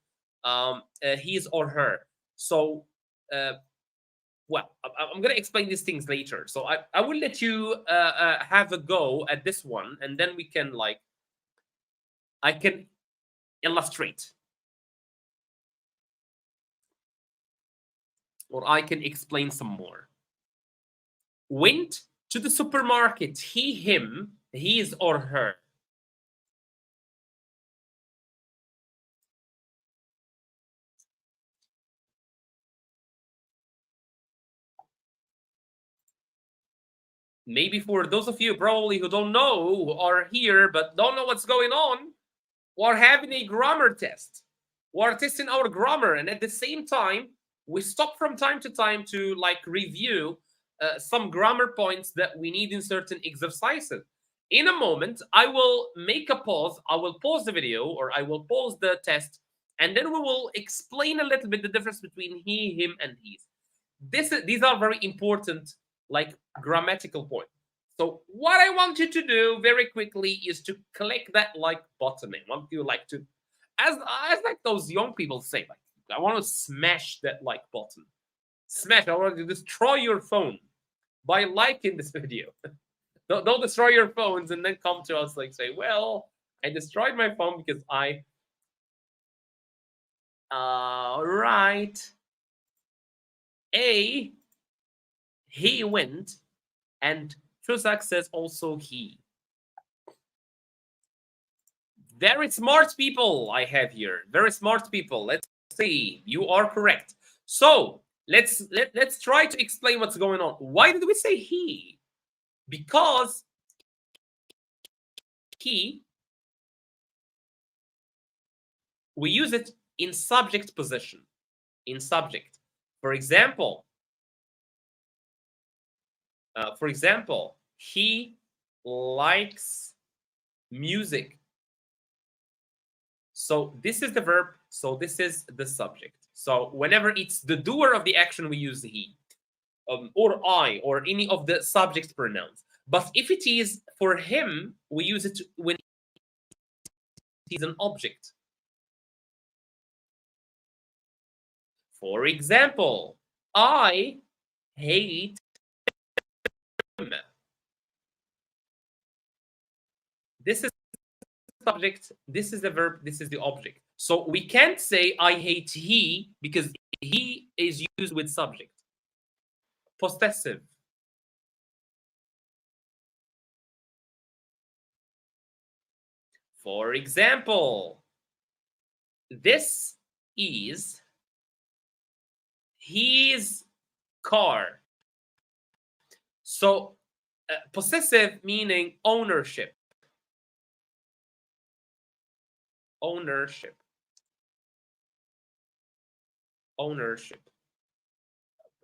his or her. So, well, I'm going to explain these things later. So I will let you have a go at this one, and then we can like, I can illustrate. Or I can explain some more. Went to the supermarket. He, him, his or her. Maybe for those of you probably who don't know, who are here but don't know what's going on, we're having a grammar test. We're testing our grammar, and at the same time, we stop from time to time to like review some grammar points that we need in certain exercises. In a moment, I will make a pause. I will pause the video, or I will pause the test, and then we will explain a little bit the difference between he, him, and his. These are very important, like grammatical points. So what I want you to do very quickly is to click that like button. I want you like to, as like those young people say, like I want to smash that like button. Smash! I want to destroy your phone by liking this video. Don't destroy your phones and then come to us like say, well, I destroyed my phone because I. Right. A. He went, and Chusak says also he. Very smart people I have here. Very smart people. Let's see. You are correct. So let's try to explain what's going on. Why did we say he? Because he, we use it in subject position. In subject. For example, he likes music. So this is the verb. So this is the subject. So whenever it's the doer of the action, we use the he, or I, or any of the subject pronouns. But if it is for him, we use it when he's an object. For example, I hate him. This is subject, this is the verb, this is the object. So we can't say I hate he because he is used with subject. Possessive. For example, this is his car. So possessive meaning ownership. Ownership. Ownership.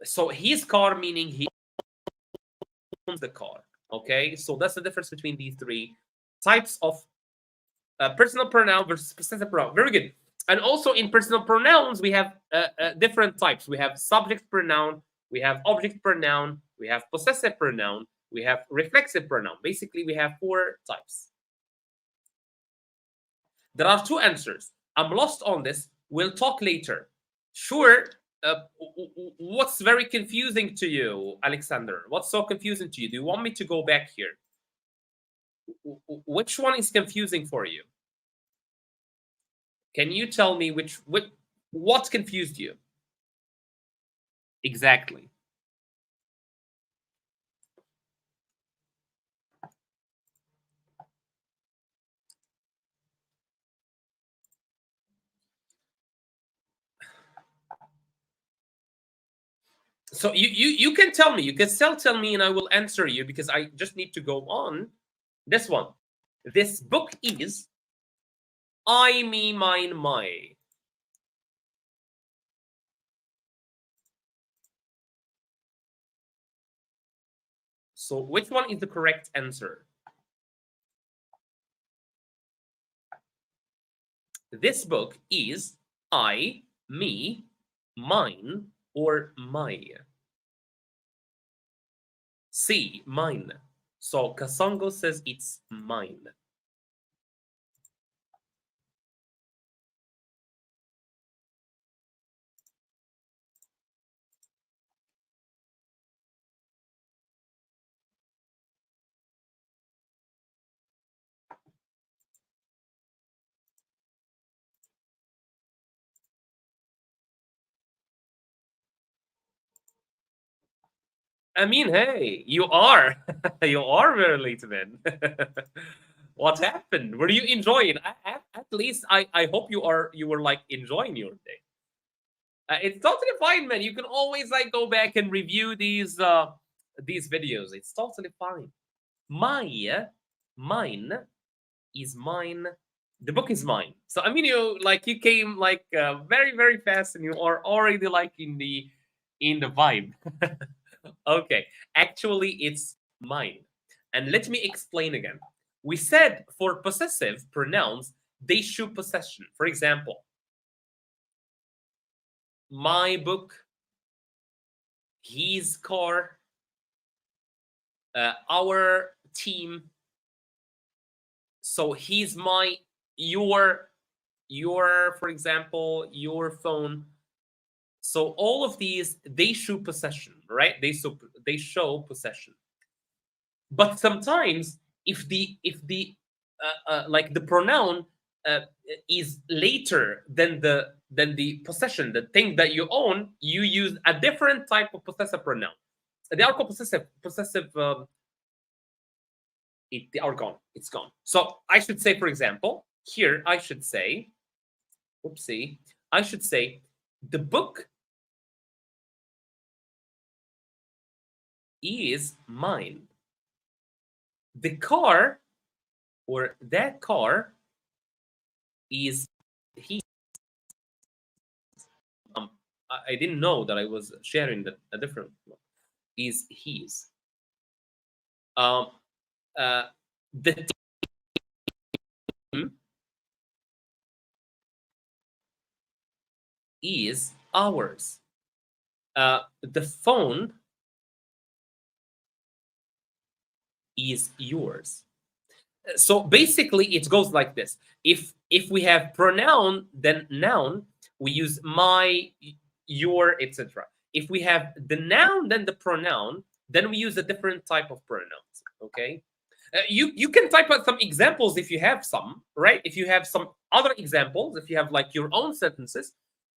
So his car meaning he owns the car. Okay, so that's the difference between these three types of personal pronoun versus possessive pronoun. Very good. And also in personal pronouns, we have different types. We have subject pronoun, we have object pronoun, we have possessive pronoun, we have reflexive pronoun. Basically, we have 4 types. There are 2 answers. I'm lost on this. We'll talk later. Sure. What's very confusing to you, Alexander? What's so confusing to you? Do you want me to go back here? Which one is confusing for you? Can you tell me what confused you? Exactly. So you can tell me. You can still tell me, and I will answer you because I just need to go on. This one. This book is I, me, mine, my. So which one is the correct answer? This book is I, me, mine, or my. C, mine. So Kasongo says it's mine. I mean, hey, you are. You are very late then. What happened? Were you enjoying? At least I hope you were like enjoying your day. It's totally fine, man. You can always like go back and review these videos. It's totally fine. Mine is mine. The book is mine. So I mean, you came like very fast, and you are already like in the vibe. Okay, actually, it's mine. And let me explain again. We said for possessive pronouns, they show possession. For example, my book, his car, our team. So he's my, your, for example, your phone. So all of these, they show possession, right? They show possession. But sometimes if the like the pronoun uh, is later than the possession, the thing that you own, you use a different type of possessive pronoun. They are called possessive. They are gone. It's gone. So I should say, for example, here I should say, oopsie, I should say the book is mine. The car or that car is he. I didn't know that I was sharing a different one. Is his. Um, the team is ours. The phone is yours. So basically, it goes like this. If we have pronoun, then noun, we use my, your, etc. If we have the noun, then the pronoun, then we use a different type of pronouns. Okay. You can type out some examples if you have some, right? If you have some other examples, if you have like your own sentences,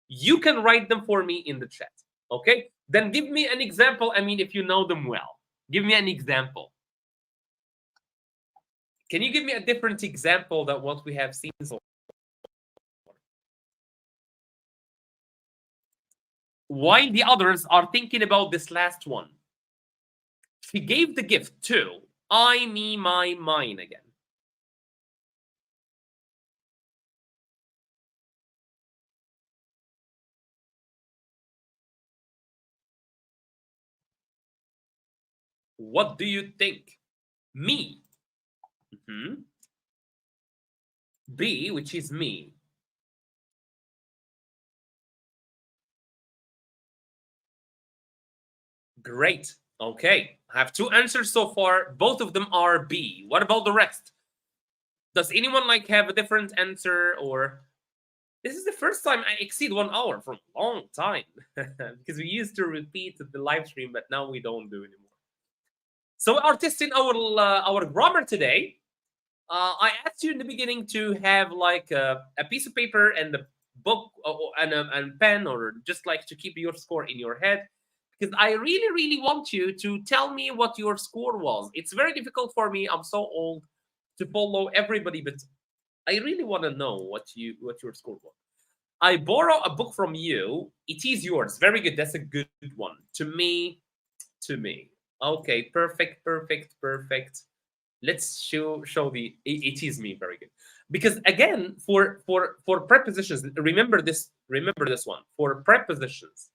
you can write them for me in the chat. Okay? Then give me an example. I mean, if you know them well, give me an example. Can you give me a different example than what we have seen so far? While the others are thinking about this last one, she gave the gift to I, me, my, mine again. What do you think? Me. Mhm. B, which is me. Great. Okay. I have two answers so far. Both of them are B. What about the rest? Does anyone like have a different answer, or this is the first time I exceed 1 hour for a long time because we used to repeat the live stream, but now we don't do anymore. So we are testing our grammar today. I asked you in the beginning to have like a piece of paper and a book and a pen, or just like to keep your score in your head, because I really, really want you to tell me what your score was. It's very difficult for me. I'm so old to follow everybody, but I really want to know what your score was. I borrow a book from you. It is yours. Very good. That's a good one. To me, to me. Okay, perfect, perfect, perfect. Let's show the it is me. Very good. Because again, for prepositions, remember this one. For prepositions,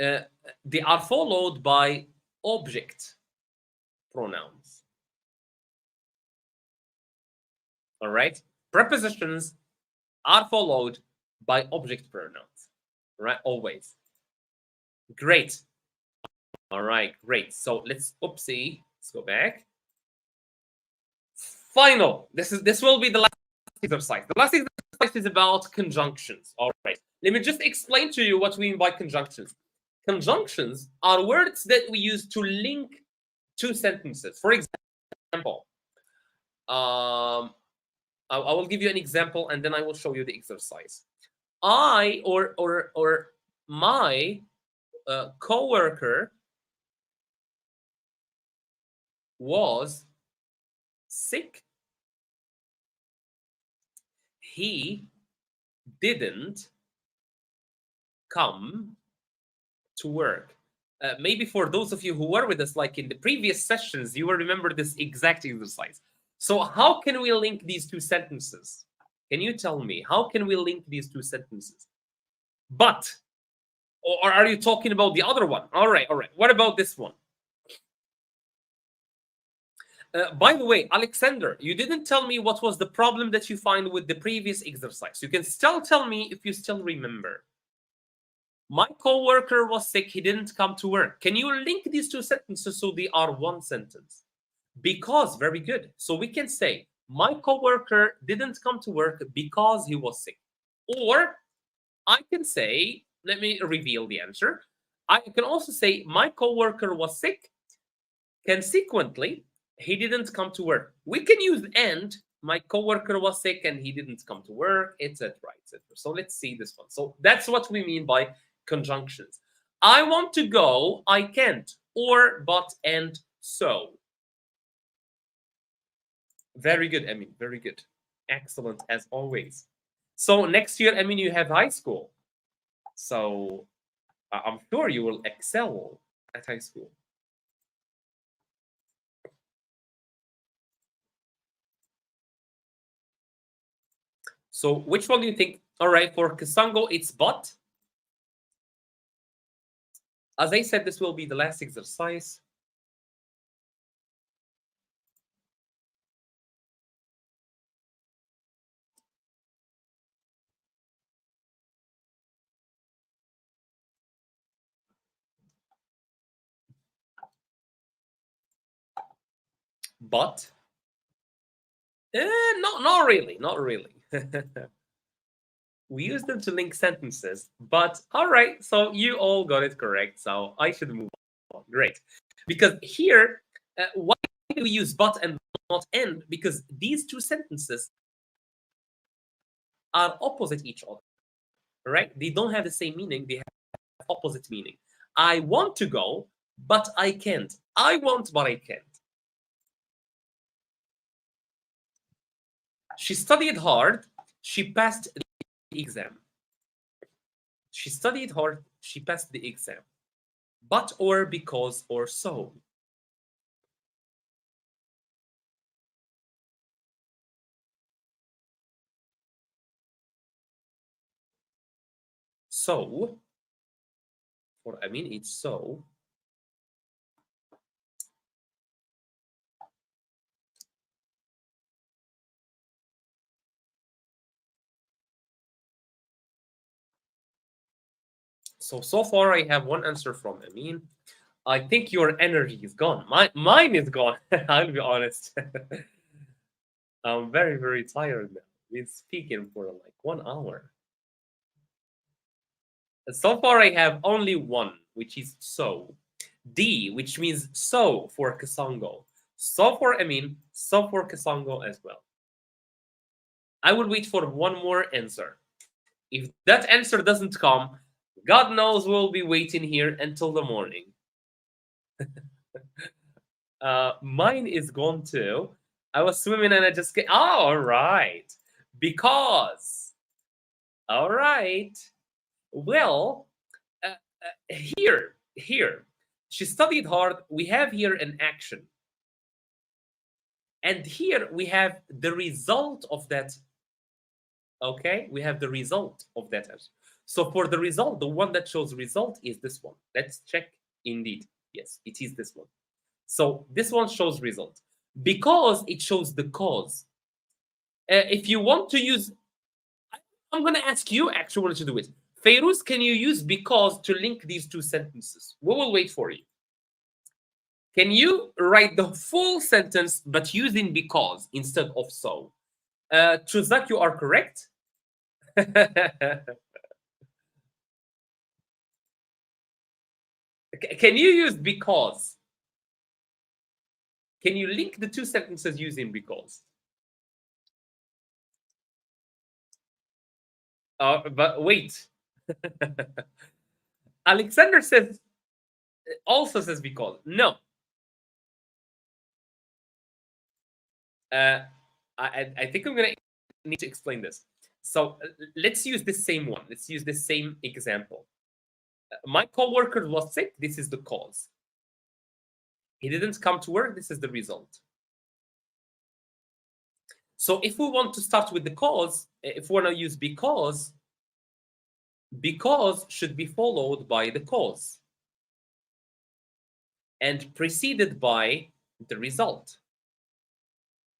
uh, they are followed by object pronouns. All right, prepositions are followed by object pronouns. Right, always. Great. All right, great. So let's let's go back. Final. This will be the last exercise. The last exercise is about conjunctions. All right. Let me just explain to you what we mean by conjunctions. Conjunctions are words that we use to link two sentences. For example, I will give you an example and then I will show you the exercise. I or my coworker was sick. He didn't come to work. Maybe for those of you who were with us, like in the previous sessions, you will remember this exact exercise. So how can we link these two sentences? Can you tell me, how can we link these two sentences? But, or are you talking about the other one? All right, all right. What about this one? By the way, Alexander, you didn't tell me what was the problem that you find with the previous exercise. You can still tell me if you still remember. My coworker was sick. He didn't come to work. Can you link these two sentences so they are one sentence? Because, very good. So we can say, my coworker didn't come to work because he was sick. Or I can say, let me reveal the answer. I can also say, my coworker was sick. Consequently, he didn't come to work. We can use and. My coworker was sick and he didn't come to work, etc., etc. So let's see this one. So that's what we mean by conjunctions. I want to go, I can't, or, but, and, so. Very good, Emin. Very good. Excellent as always. So next year, Emin, you have high school. So I'm sure you will excel at high school. So which one do you think? All right, for Kasango, it's but. As I said, this will be the last exercise. But not really, not really. We use them to link sentences, but all right, so you all got it correct, so I should move on. Great. Because here, why do we use but and not and? Because these two sentences are opposite each other, right? They don't have the same meaning, they have opposite meaning. I want to go, but I can't. I want, but I can't. She studied hard, she passed the exam. She studied hard, she passed the exam. But, or, because, or so. So, or I mean, it's so. So far I have one answer from Amin. I think your energy is gone. Mine is gone. I'll be honest. I'm very, very tired now. Been speaking for like 1 hour. So far I have only one, which is so. D, which means so for Kasongo. So for Amin, so for Kasongo as well. I will wait for one more answer. If that answer doesn't come, God knows we'll be waiting here until the morning. Mine is gone too. I was swimming and I just get. Oh, all right. Because. All right. Well, here. She studied hard. We have here an action. And here we have the result of that. Okay, we have the result of that action. So for the result, the one that shows result is this one. Let's check. Indeed, yes, it is this one. So this one shows result because it shows the cause. If you want to use, I'm going to ask you actually to do it. Feiruz, can you use because to link these two sentences? We will wait for you. Can you write the full sentence but using because instead of so? Tuzak, you are correct. Can you use because? Can you link the two sentences using because? But wait. Alexander says also says because. No. I think I'm gonna need to explain this. So let's use the same one. Let's use the same example. My coworker was sick. This is the cause. He didn't come to work. This is the result. So if we want to start with the cause, if we want to use because should be followed by the cause and preceded by the result,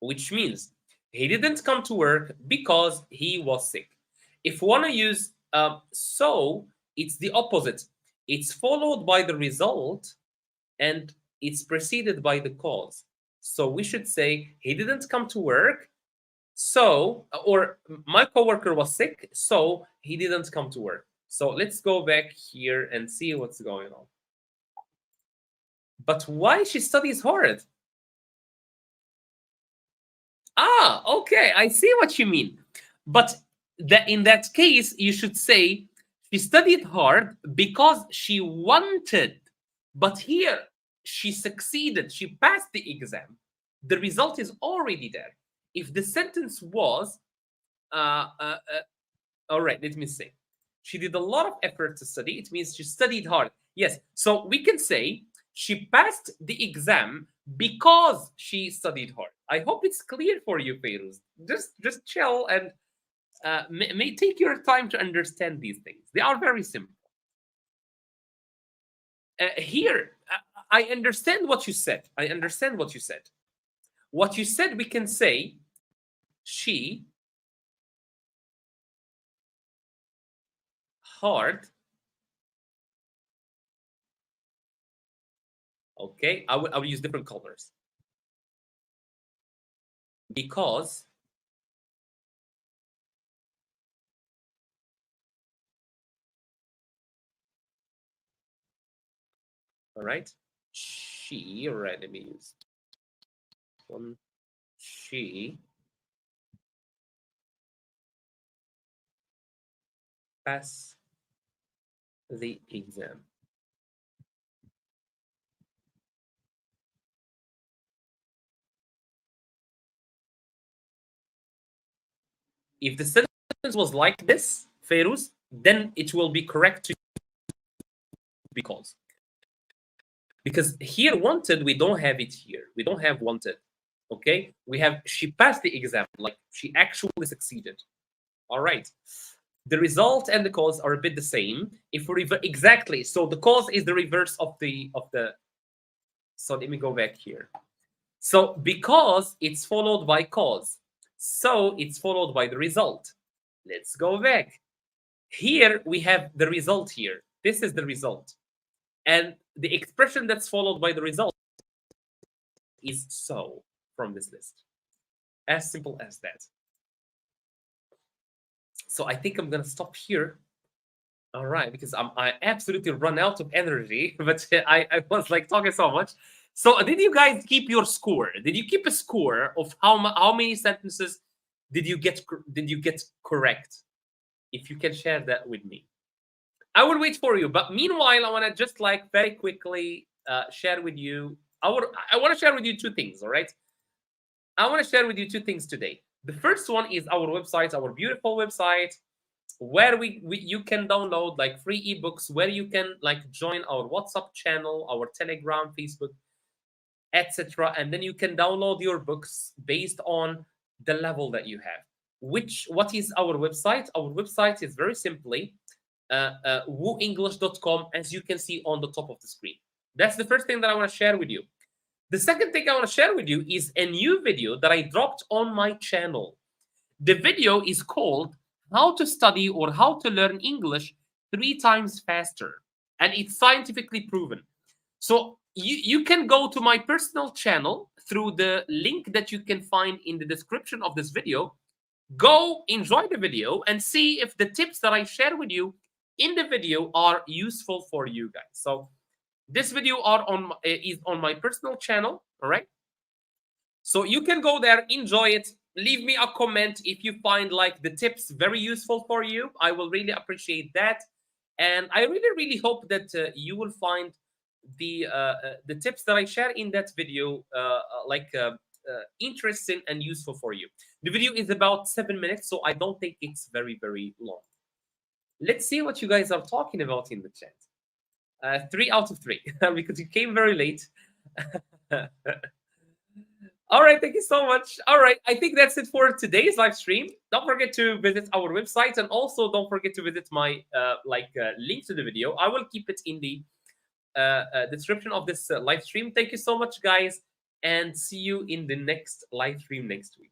which means he didn't come to work because he was sick. If we want to use so, it's the opposite. It's followed by the result and it's preceded by the cause. So we should say he didn't come to work, so, or my coworker was sick, so he didn't come to work. So let's go back here and see what's going on. But why she studies hard? Ah, okay, I see what you mean. But in that case, you should say she studied hard because she wanted. But here, she succeeded. She passed the exam. The result is already there. If the sentence was, all right, let me see. She did a lot of effort to study. It means she studied hard. Yes, so we can say she passed the exam because she studied hard. I hope it's clear for you, Feiruz. Just chill and may take your time to understand these things. They are very simple. Here, I understand what you said. I understand what you said. What you said, we can say she hard. Okay, I will use different colors. Because all right, she, right, let me use one, she pass the exam. If the sentence was like this, Feiruz, then it will be correct to because here wanted, we don't have it here. We don't have wanted. Okay, we have she passed the exam, like she actually succeeded. All right. The result and the cause are a bit the same. If we exactly, so the cause is the reverse of the. So let me go back here. So because it's followed by cause, so it's followed by the result. Let's go back. Here we have the result here. This is the result. And the expression that's followed by the result is so from this list. As simple as that. So I think I'm going to stop here. All right, because I absolutely run out of energy, but I was like talking so much. So did you guys keep your score? Did you keep a score of how many sentences did you get correct? If you can share that with me, I will wait for you. But meanwhile, I want to just like very quickly share with you. I want to share with you two things. All right, I want to share with you two things today. The first one is our website, our beautiful website, where you can download like free ebooks, where you can like join our WhatsApp channel, our Telegram, Facebook, etc. And then you can download your books based on the level that you have. What is our website? Our website is very simply WooEnglish.com, as you can see on the top of the screen. That's the first thing that I want to share with you. The second thing I want to share with you is a new video that I dropped on my channel. The video is called How to Study or How to Learn English 3 times faster. And it's scientifically proven. So you can go to my personal channel through the link that you can find in the description of this video. Go enjoy the video and see if the tips that I share with you in the video are useful for you guys. So this video is on my personal channel, all right? So you can go there, enjoy it, leave me a comment if you find like the tips very useful for you. I will really appreciate that. And I really hope that you will find the tips that I share in that video interesting and useful for you. The video is about 7 minutes, so I don't think it's very long. Let's see what you guys are talking about in the chat. 3 out of 3 because you came very late. All right, thank you so much. All right, I think that's it for today's live stream. Don't forget to visit our website, and also don't forget to visit my link to the video. I will keep it in the description of this live stream. Thank you so much, guys, and see you in the next live stream next week.